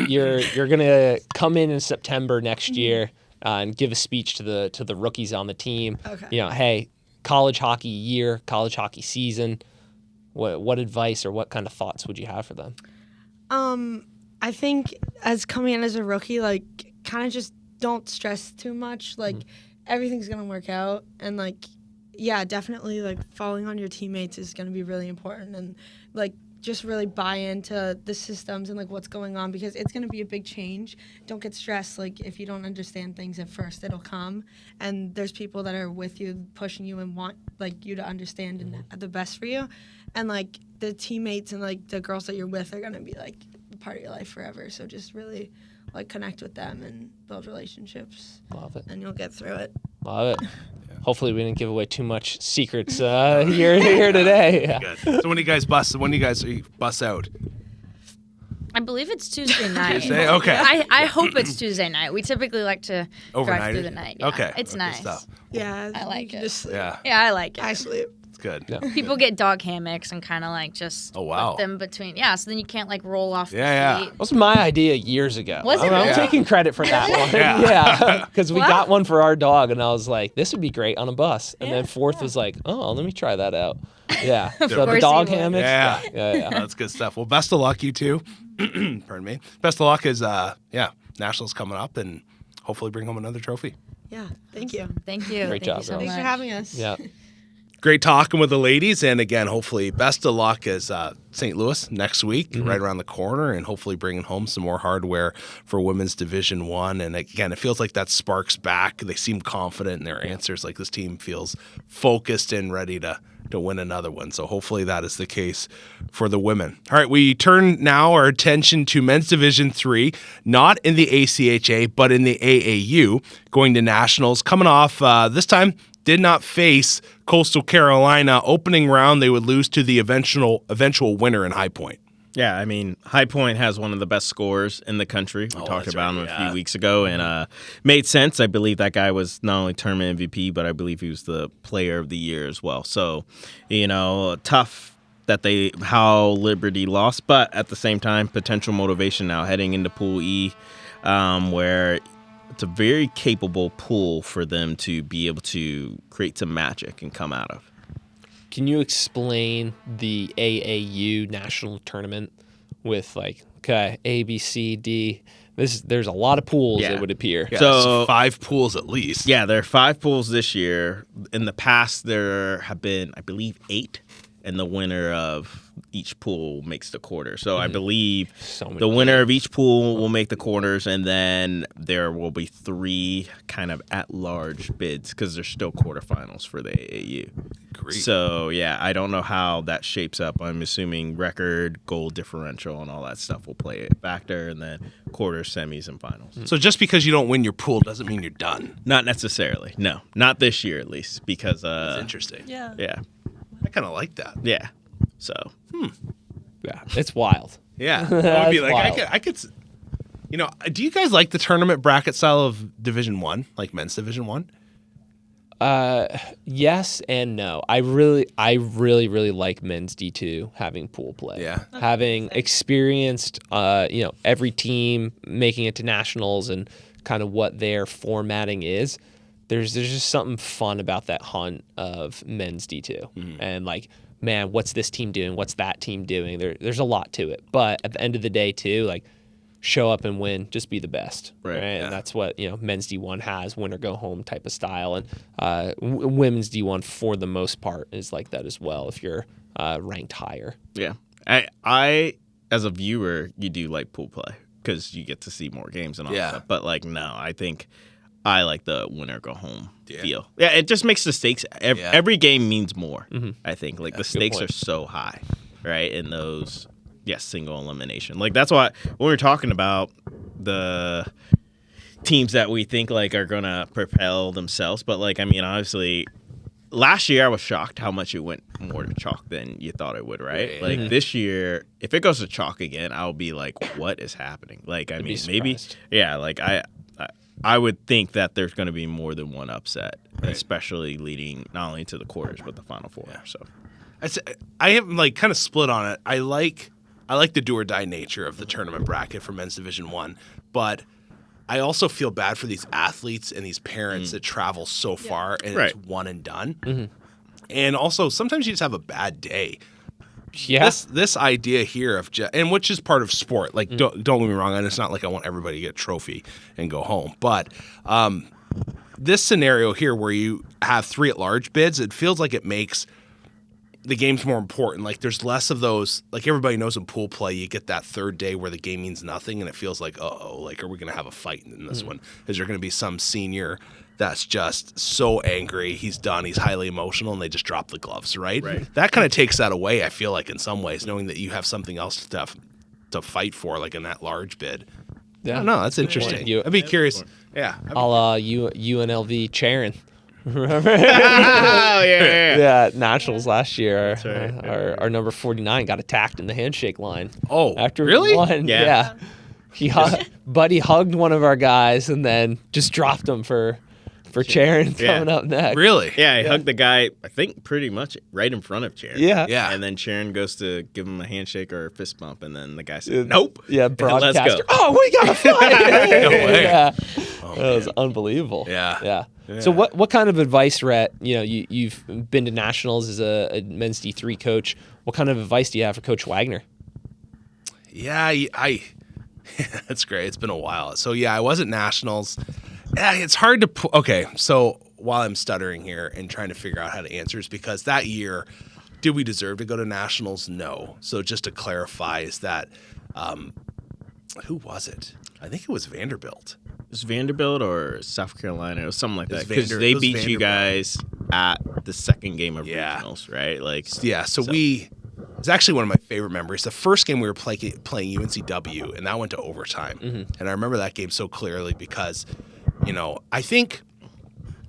you're gonna come in September next year and give a speech to the rookies on the team. Okay. Hey, college hockey year, college hockey season. What advice or what kind of thoughts would you have for them? I think as coming in as a rookie, kind of just don't stress too much. Everything's gonna work out, and yeah, definitely falling on your teammates is gonna be really important, and just really buy into the systems and what's going on, because it's going to be a big change. Don't get stressed. If you don't understand things at first, it'll come, and there's people that are with you, pushing you, and want you to understand and the best for you. And the teammates and the girls that you're with are going to be part of your life forever. So just really connect with them and build relationships. Love it. And you'll get through it. Love it. Hopefully we didn't give away too much secrets here today. Yeah. Good. So when you guys bust out? I believe it's Tuesday night. Tuesday? Okay. I hope it's Tuesday night. We typically like to drive through the night. Yeah. Okay. It's Good nice. stuff. Yeah, I like you can it. just sleep. Yeah. Yeah, I like it. I sleep. It's good. Yeah. People get dog hammocks and kind of like just Oh, wow. put them between. Yeah, so then you can't like roll off Yeah, the yeah. seat. That was my idea years ago. Was it I'm really? taking credit for that one. Yeah. Yeah, because we Wow. got one for our dog, and I was like, this would be great on a bus. And then Yeah, Fourth was like, oh, let me try that out. Yeah, so course the he dog would. hammocks. Yeah. Yeah. That's good stuff. Well, best of luck, you two. Pardon me. Best of luck is, Nationals coming up, and hopefully bring home another trophy. Yeah, thank you. Thank you. Great Thank job, you so girls. Thanks for much. having us. Yeah. Great talking with the ladies, and again, hopefully, best of luck as St. Louis next week, right around the corner, and hopefully bringing home some more hardware for Women's Division One. And again, it feels like that sparks back. They seem confident in their answers. Like this team feels focused and ready to win another one. So hopefully that is the case for the women. All right, we turn now our attention to Men's Division 3, not in the ACHA, but in the AAU, going to Nationals. Coming off this time, did not face Coastal Carolina. Opening round, they would lose to the eventual winner in High Point. Yeah, I mean, High Point has one of the best scorers in the country. We talked that's about right, him yeah. a few weeks ago, and made sense. I believe that guy was not only tournament MVP, but I believe he was the player of the year as well. So, tough that how Liberty lost, but at the same time, potential motivation now heading into Pool E, where it's a very capable pool for them to be able to create some magic and come out of. Can you explain the AAU national tournament with A, B, C, D? There's a lot of pools, Yeah. it would appear. Yeah, So- 5 pools at least. Yeah, there are 5 pools this year. In the past, there have been, I believe, 8, and the winner of each pool makes the quarter. So I believe So many the winner of each pool will make the quarters, and then there will be 3 kind of at-large bids because there's still quarterfinals for the AAU. Great. So, yeah, I don't know how that shapes up. I'm assuming record, goal differential, and all that stuff will play a factor, and then quarters, semis, and finals. So just because you don't win your pool doesn't mean you're done. Not necessarily. No, not this year at least, because That's interesting. Yeah. yeah, I kind of like that. yeah. So Yeah, it's wild. Yeah. I would be That's like, wild. I could, do you guys like the tournament bracket style of Division 1, like Men's Division 1? Yes and no. I really like men's D2 having pool play. Yeah. Having experienced, every team making it to nationals and kind of what their formatting is. There's just something fun about that hunt of men's D2, and man, what's this team doing? What's that team doing? There's a lot to it, but at the end of the day, too, show up and win, just be the best, Right, And that's what men's D1 has, win or go home type of style, and women's D1 for the most part is like that as well. If you're ranked higher, yeah, I as a viewer, you do like pool play because you get to see more games and all Yeah. that stuff. But no, I think I like the winner go home feel. Yeah, it just makes the stakes. Every game means more. I think the stakes point. are so high, right? In those, single elimination. That's why when we're talking about the teams that we think are gonna propel themselves, but obviously. Last year, I was shocked how much it went more to chalk than you thought it would, right? This year, if it goes to chalk again, I'll be like, what is happening? be Maybe, surprised. I would think that there's going to be more than one upset, especially leading not only to the quarters, but the Final Four. So, I have kind of split on it. I like the do or die nature of the tournament bracket for Men's Division 1, but I also feel bad for these athletes and these parents that travel so far and it's one and done. And also, sometimes you just have a bad day. yeah, This idea here of and which is part of sport. Don't get me wrong, and it's not like I want everybody to get a trophy and go home. But this scenario here where you have 3 at-large bids, it feels like it makes the game's more important. There's less of those. Everybody knows in pool play, you get that third day where the game means nothing, and it feels like, are we going to have a fight in this one? Is there going to be some senior that's just so angry, he's done, he's highly emotional, and they just drop the gloves, right? That kind of takes that away, I feel like, in some ways, knowing that you have something else to fight for, in that large bid. yeah. I don't know. That's interesting. You- I'd be curious. Yeah. A la UNLV Charon. Remember? Oh yeah. Yeah, nationals last year. right. Our number 49 got attacked in the handshake line. Oh, After really? we won. Yeah. Buddy hugged one of our guys and then just dropped him for Charon coming up next. Really? Yeah, he hugged the guy, I think, pretty much right in front of Charon. Yeah. Yeah. And then Charon goes to give him a handshake or a fist bump, and then the guy said, nope. Yeah, Let's broadcaster. go. Oh, we got to fight. No way. Yeah. That was unbelievable. Yeah. Yeah. So what kind of advice, Rhett, you've been to nationals as a men's D3 coach. What kind of advice do you have for Coach Wagner? Yeah, that's great. It's been a while. So, yeah, I was at nationals. Yeah, it's hard to okay, so while I'm stuttering here and trying to figure out how to answer is because that year, did we deserve to go to nationals? No. So just to clarify is that, who was it? I think it was Vanderbilt. It was Vanderbilt or South Carolina or something like It was that. Because it they was beat you Vanderbilt. guys at the second game of Yeah. regionals, right? Like, Yeah, so it's actually one of my favorite memories. The first game we were playing UNCW, and that went to overtime. And I remember that game so clearly because, I think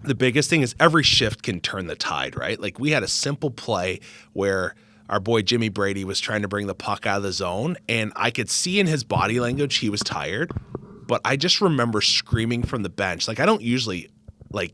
the biggest thing is every shift can turn the tide, right? Like we had a simple play where our boy Jimmy Brady was trying to bring the puck out of the zone, and I could see in his body language he was tired, but I just remember screaming from the bench. Like I don't usually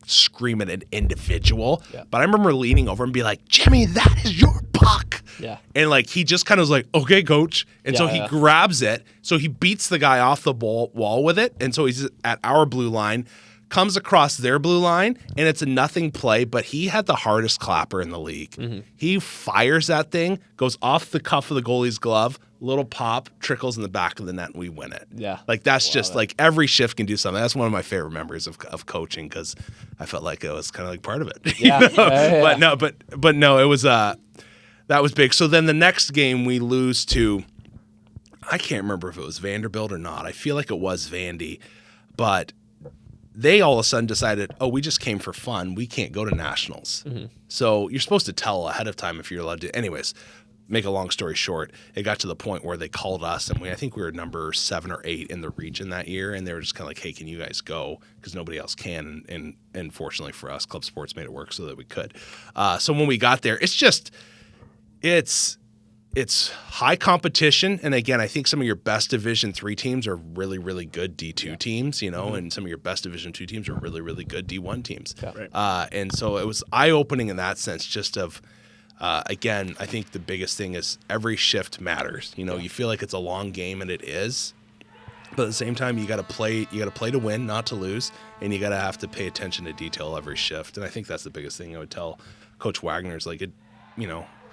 scream at an individual, but I remember leaning over and be like, Jimmy, that is your puck. Yeah. And he just kind of was like, okay, coach. And so he grabs it. So he beats the guy off the wall with it. And so he's at our blue line, comes across their blue line, and it's a nothing play, but he had the hardest clapper in the league. He fires that thing, goes off the cuff of the goalie's glove, little pop, trickles in the back of the net, and we win it. Yeah. That's just every shift can do something. That's one of my favorite memories of coaching because I felt like it was kind of part of it. Yeah. Yeah. But no, it was that was big. So then the next game we lose to, I can't remember if it was Vanderbilt or not. I feel like it was Vandy, but they all of a sudden decided, we just came for fun. We can't go to nationals. So you're supposed to tell ahead of time if you're allowed to. Anyways, make a long story short, it got to the point where they called us, and I think we were number 7 or 8 in the region that year, and they were just kind of like, hey, can you guys go? Because nobody else can. And fortunately for us, Club Sports made it work so that we could. So when we got there, it's high competition, and again, I think some of your best Division III teams are really, really good D2 teams, and some of your best Division II teams are really, really good D1 teams. Yeah. Right. And so it was eye-opening in that sense, just of, again, I think the biggest thing is every shift matters. You feel like it's a long game, and it is, but at the same time, you got to play to win, not to lose, and you got to have to pay attention to detail every shift. And I think that's the biggest thing I would tell Coach Wagner is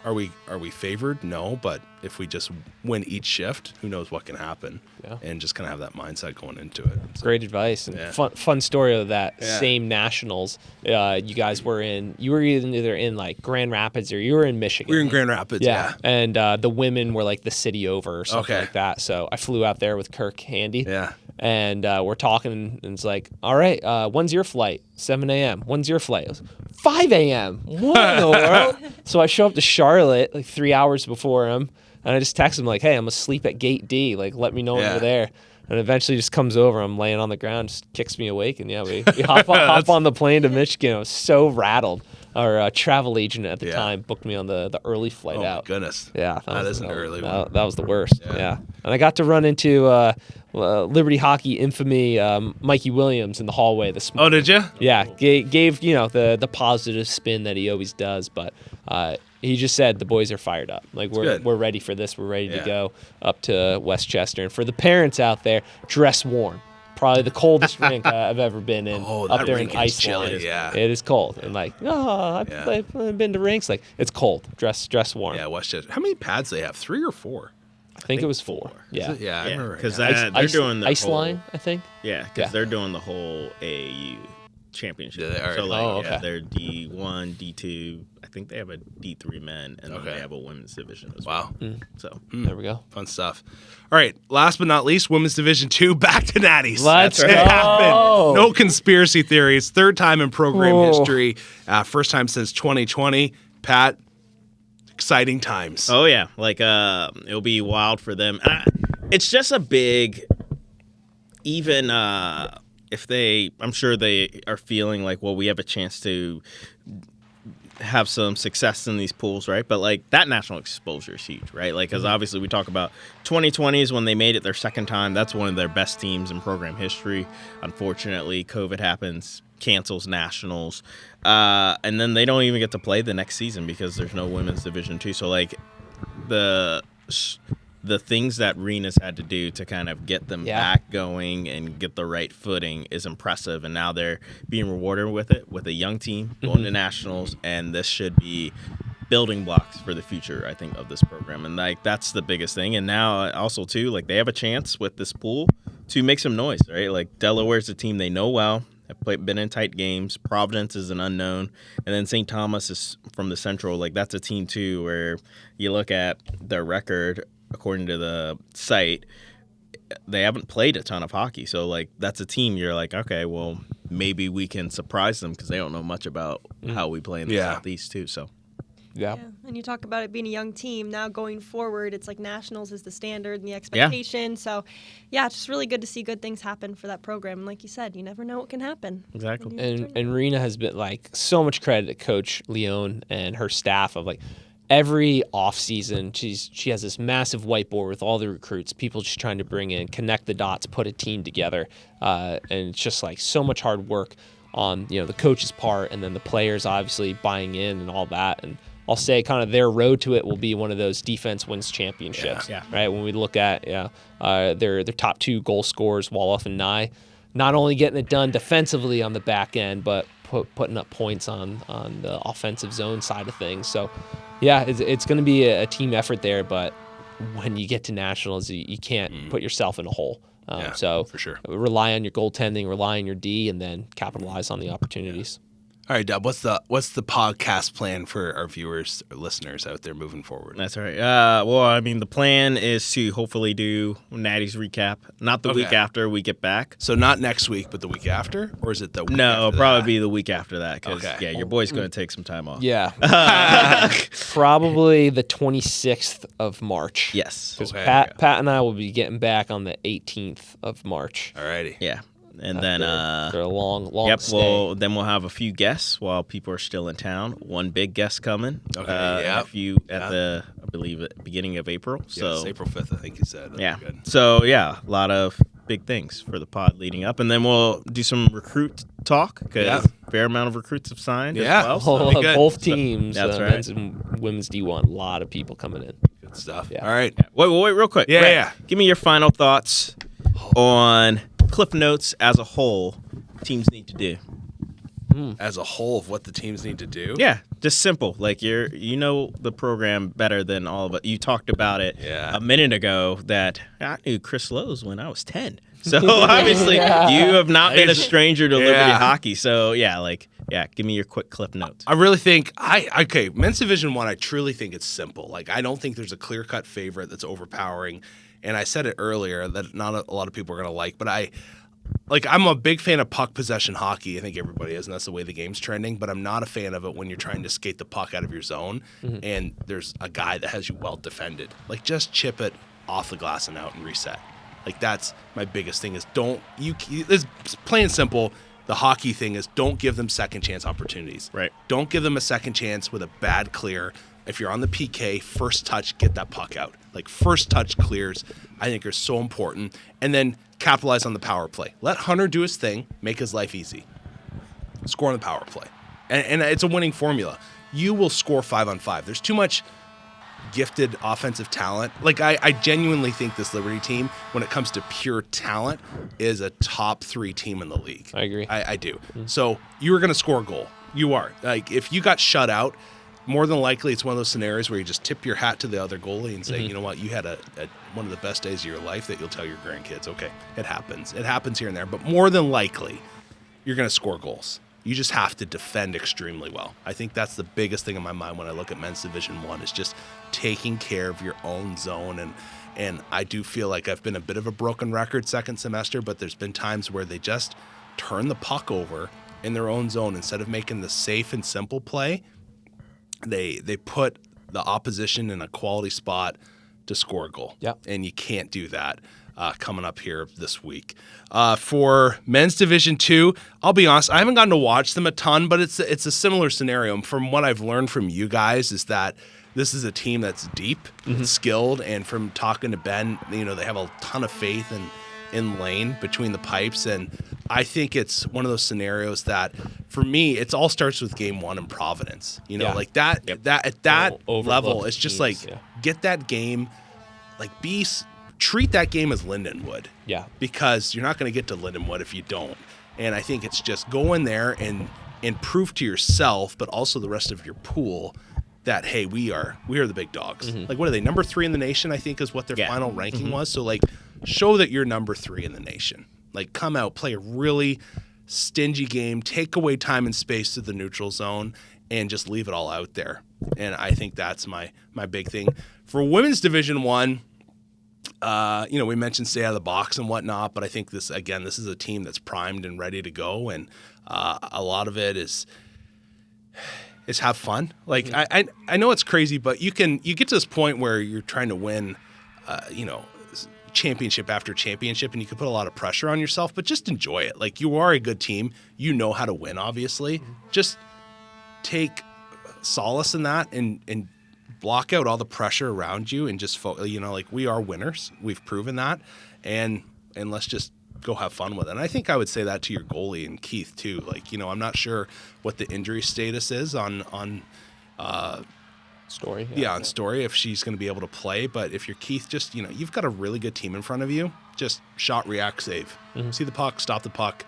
Are we favored? No, but if we just win each shift, who knows what can happen? Yeah. And just kind of have that mindset going into it. So, Great advice and Yeah. fun story of that same nationals. You guys were either in Grand Rapids or you were in Michigan. we were in Grand Rapids. Yeah. And the women were the city over or something Okay. like that. So I flew out there with Kirk Handy. Yeah. And we're talking, and it's like, all right, when's your flight? 7 a.m. When's your flight? It was 5 a.m. What in the world? So I show up to Charlotte 3 hours before him, and I just text him hey, I'm asleep at gate D. Let me know when Yeah. you're there. And eventually just comes over. I'm laying on the ground, just kicks me awake, and we hop on the plane to Michigan. I was so rattled. Our travel agent at the time booked me on the early flight Oh out. my goodness. Yeah, That is an early one. That was the worst. Yeah. And I got to run into Liberty Hockey infamy Mikey Williams in the hallway this Oh, morning. did you? Yeah, gave the positive spin that he always does, but he just said the boys are fired up. good. We're ready for this. We're ready to Yeah. go up to Westchester. And for the parents out there, dress warm. Probably the coldest rink I've ever been in. Oh, up that there rink in is Iceland. chilly, yeah. It is cold. And I've been to rinks. It's cold. Dress warm. Yeah, Westchester. How many pads they have? 3 or 4? I think it was 4. Yeah. Is it? Yeah, I remember. because yeah. they're doing the Ice whole, line, I think. Yeah, because Yeah. they're doing the whole AAU championship. Yeah, they are. So Oh, okay. they're D1, D2. I think they have a D3 men, and then Okay. they have a women's division as well. Wow. So There we go. Fun stuff. All right. Last but not least, Women's Division 2, back to Natties. Let's It go. happened. No conspiracy theories. 3rd time in program Whoa. history. First time since 2020. Pat, exciting times. oh yeah, it'll be wild for them. It's just a big, even I'm sure they are feeling like, well, we have a chance to have some success in these pools, right? But like that national exposure is huge, right? Like, because obviously we talk about 2020 is when they made it their second time. That's one of their best teams in program history. Unfortunately, COVID happens, cancels nationals, and then they don't even get to play the next season because there's no women's Division II. So like the things that Rena's had to do to kind of get them back going and get the right footing is impressive. And now they're being rewarded with it, with a young team going to nationals. And this should be building blocks for the future, I think, of this program. And like that's the biggest thing. And now also too, like they have a chance with this pool to make some noise, right? Like Delaware's a team they know well. Have been in tight games. Providence is an unknown. And then St. Thomas is from the Central. Like, that's a team, too, where you look at their record, according to the site, they haven't played a ton of hockey. So, like, that's a team you're like, okay, well, maybe we can surprise them because they don't know much about how we play in the Southeast, too. So, Yeah. And you talk about it being a young team. Now going forward, it's like nationals is the standard and the expectation. So, it's just really good to see good things happen for that program. And like you said, you never know what can happen. Exactly. And Rena has been like so much credit to Coach Leone and her staff of like every offseason, she has this massive whiteboard with all the recruits, people she's trying to bring in, connect the dots, put a team together. And it's just like so much hard work on, the coach's part and then the players obviously buying in and all that. And I'll say kind of their road to it will be one of those defense wins championships, right? When we look at their top two goal scorers, Wolof and Nye, not only getting it done defensively on the back end, but putting up points on the offensive zone side of things. So, it's going to be a team effort there, but when you get to nationals, you can't put yourself in a hole. So for sure. Rely on your goaltending, rely on your D, and then capitalize on the opportunities. All right, Dub, what's the podcast plan for our viewers or listeners out there moving forward? That's all right. Well, I mean, the plan is to hopefully do Natty's recap, not the week after we get back. So not next week, but the week after? Or is it the week No, after it'll probably that? be the week after that because, your boy's going to take some time off. Yeah. Probably the 26th of March. Yes. Because Okay. Pat and I will be getting back on the 18th of March. All righty. Yeah. And then They're a long stay. well, then we'll have a few guests while people are still in town. One big guest coming. Okay, a few at the, I believe, beginning of April. So it's April 5th, I think you said. That'd be good. So, a lot of big things for the pod leading up. And then we'll do some recruit talk because a fair amount of recruits have signed as well. So Well, both teams, that's right. men's and women's D1, a lot of people coming in. Good stuff. Yeah. All right. Wait, real quick. Yeah, Brett, yeah. Give me your final thoughts on Cliff Notes as a whole teams need to do. As a whole of what the teams need to do? Yeah, just simple. Like you know the program better than all of it. You talked about it a minute ago that I knew Chris Lowe's when I was 10. So obviously you have not been a stranger to Liberty hockey. So give me your quick Cliff Notes. I really think men's Division I, I truly think it's simple. Like I don't think there's a clear-cut favorite that's overpowering. And I said it earlier that not a lot of people are going to like, but I'm a big fan of puck possession hockey. I think everybody is, and that's the way the game's trending. But I'm not a fan of it when you're trying to skate the puck out of your zone and there's a guy that has you well defended. Like just chip it off the glass and out and reset. Like that's my biggest thing is it's plain and simple. The hockey thing is don't give them second chance opportunities. Right. Don't give them a second chance with a bad clear. If you're on the PK, first touch, get that puck out. Like first touch clears, I think are so important. And then capitalize on the power play. Let Hunter do his thing, make his life easy. Score on the power play. And it's a winning formula. You will score 5-on-5. There's too much gifted offensive talent. Like I genuinely think this Liberty team, when it comes to pure talent, is a top 3 team in the league. I agree. I do. So you're going to score a goal. You are. Like if you got shut out, more than likely it's one of those scenarios where you just tip your hat to the other goalie and say, you know what, you had one of the best days of your life that you'll tell your grandkids. Okay, it happens. It happens here and there. But more than likely, you're going to score goals. You just have to defend extremely well. I think that's the biggest thing in my mind when I look at men's Division 1 is just taking care of your own zone. And I do feel like I've been a bit of a broken record second semester, but there's been times where they just turn the puck over in their own zone instead of making the safe and simple play. They put the opposition in a quality spot to score a goal. Yep. And you can't do that. coming up here this week. For men's Division 2, I'll be honest, I haven't gotten to watch them a ton, but it's a similar scenario. From what I've learned from you guys is that this is a team that's deep, skilled, and from talking to Ben, they have a ton of faith in Lane between the pipes, and I think it's one of those scenarios that, for me, it all starts with game one in Providence. Like that at that level, it's just teams, get that game, treat that game as Lindenwood. Yeah. Because you're not going to get to Lindenwood if you don't. And I think it's just go in there and prove to yourself, but also the rest of your pool, that, hey, we are the big dogs. Like, what are they? Number 3 in the nation, I think, is what their final ranking was. So, show that you're number 3 in the nation. Come out, play a really stingy game, take away time and space to the neutral zone, and just leave it all out there. And I think that's my big thing. For women's Division 1, we mentioned stay out of the box and whatnot, but I think this is a team that's primed and ready to go, and a lot of it is have fun. I know it's crazy, but you get to this point where you're trying to win, championship after championship, and you can put a lot of pressure on yourself, but just enjoy it. You are a good team. You know how to win, obviously. Just take solace in that and block out all the pressure around you and just we are winners. We've proven that, and let's just go have fun with it. And I think I would say that to your goalie and Keith too. I'm not sure what the injury status is on Story. on Story, if she's going to be able to play. But if you're Keith, just, you've got a really good team in front of you. Just shot, react, save. See the puck, stop the puck,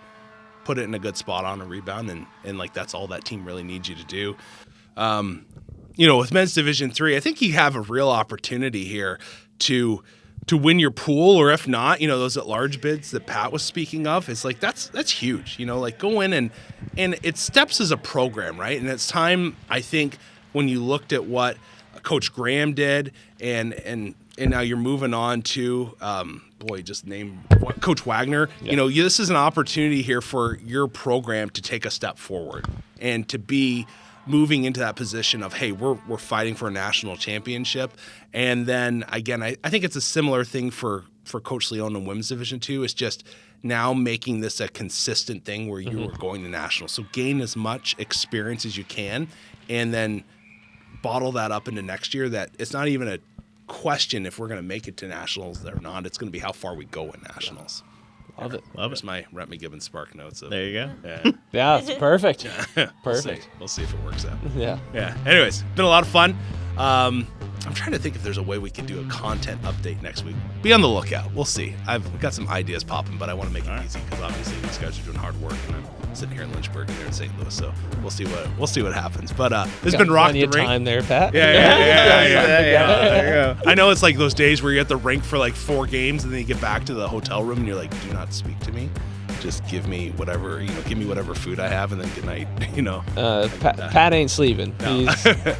put it in a good spot on a rebound, and that's all that team really needs you to do. With men's Division 3, I think you have a real opportunity here to win your pool, or if not, those at-large bids that Pat was speaking of. It's that's huge. Go in and it steps as a program, right? And it's time, I think, when you looked at what Coach Graham did, and now you're moving on to just name Coach Wagner. Yeah. This is an opportunity here for your program to take a step forward and to be moving into that position of, hey, we're fighting for a national championship. And then again, I think it's a similar thing for Coach Leone in Women's Division 2. It's just now making this a consistent thing where you are going to nationals. So gain as much experience as you can, and then bottle that up into next year. That it's not even a question if we're going to make it to nationals or not. It's going to be how far we go in nationals. Love it. That's my Rent Me Gibbons Spark notes. There you go. Yeah. It's perfect. Perfect. We'll see if it works out. Yeah. Anyways, been a lot of fun. I'm trying to think if there's a way we can do a content update next week. Be on the lookout. We'll see. I've got some ideas popping, but I want to make it easy because obviously these guys are doing hard work, and I'm sitting here in Lynchburg and they're in St. Louis, so we'll see what happens. But this has been Rock the Rink. Time there, Pat. Yeah. There you go. I know it's like those days where you're at the rink for 4 games, and then you get back to the hotel room and you're like, do not speak to me. Just give me whatever, give me whatever food I have, and then good night, Pat ain't sleeping. No.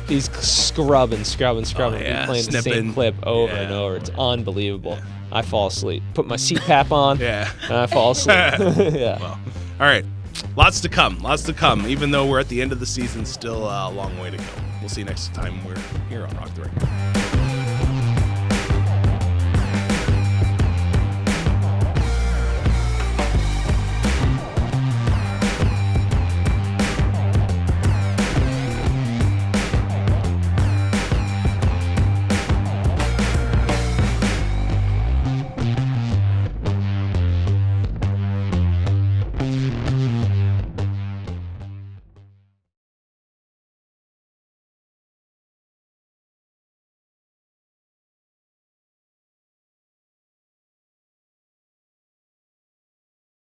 He's scrubbing. Oh, Playing yeah. the same Snipping. clip over and over. It's unbelievable. Yeah. I fall asleep. Put my CPAP on. Yeah. And I fall asleep. Yeah. Well, all right. Lots to come. Even though we're at the end of the season, still a long way to go. We'll see you next time we're here on Rock the Rink.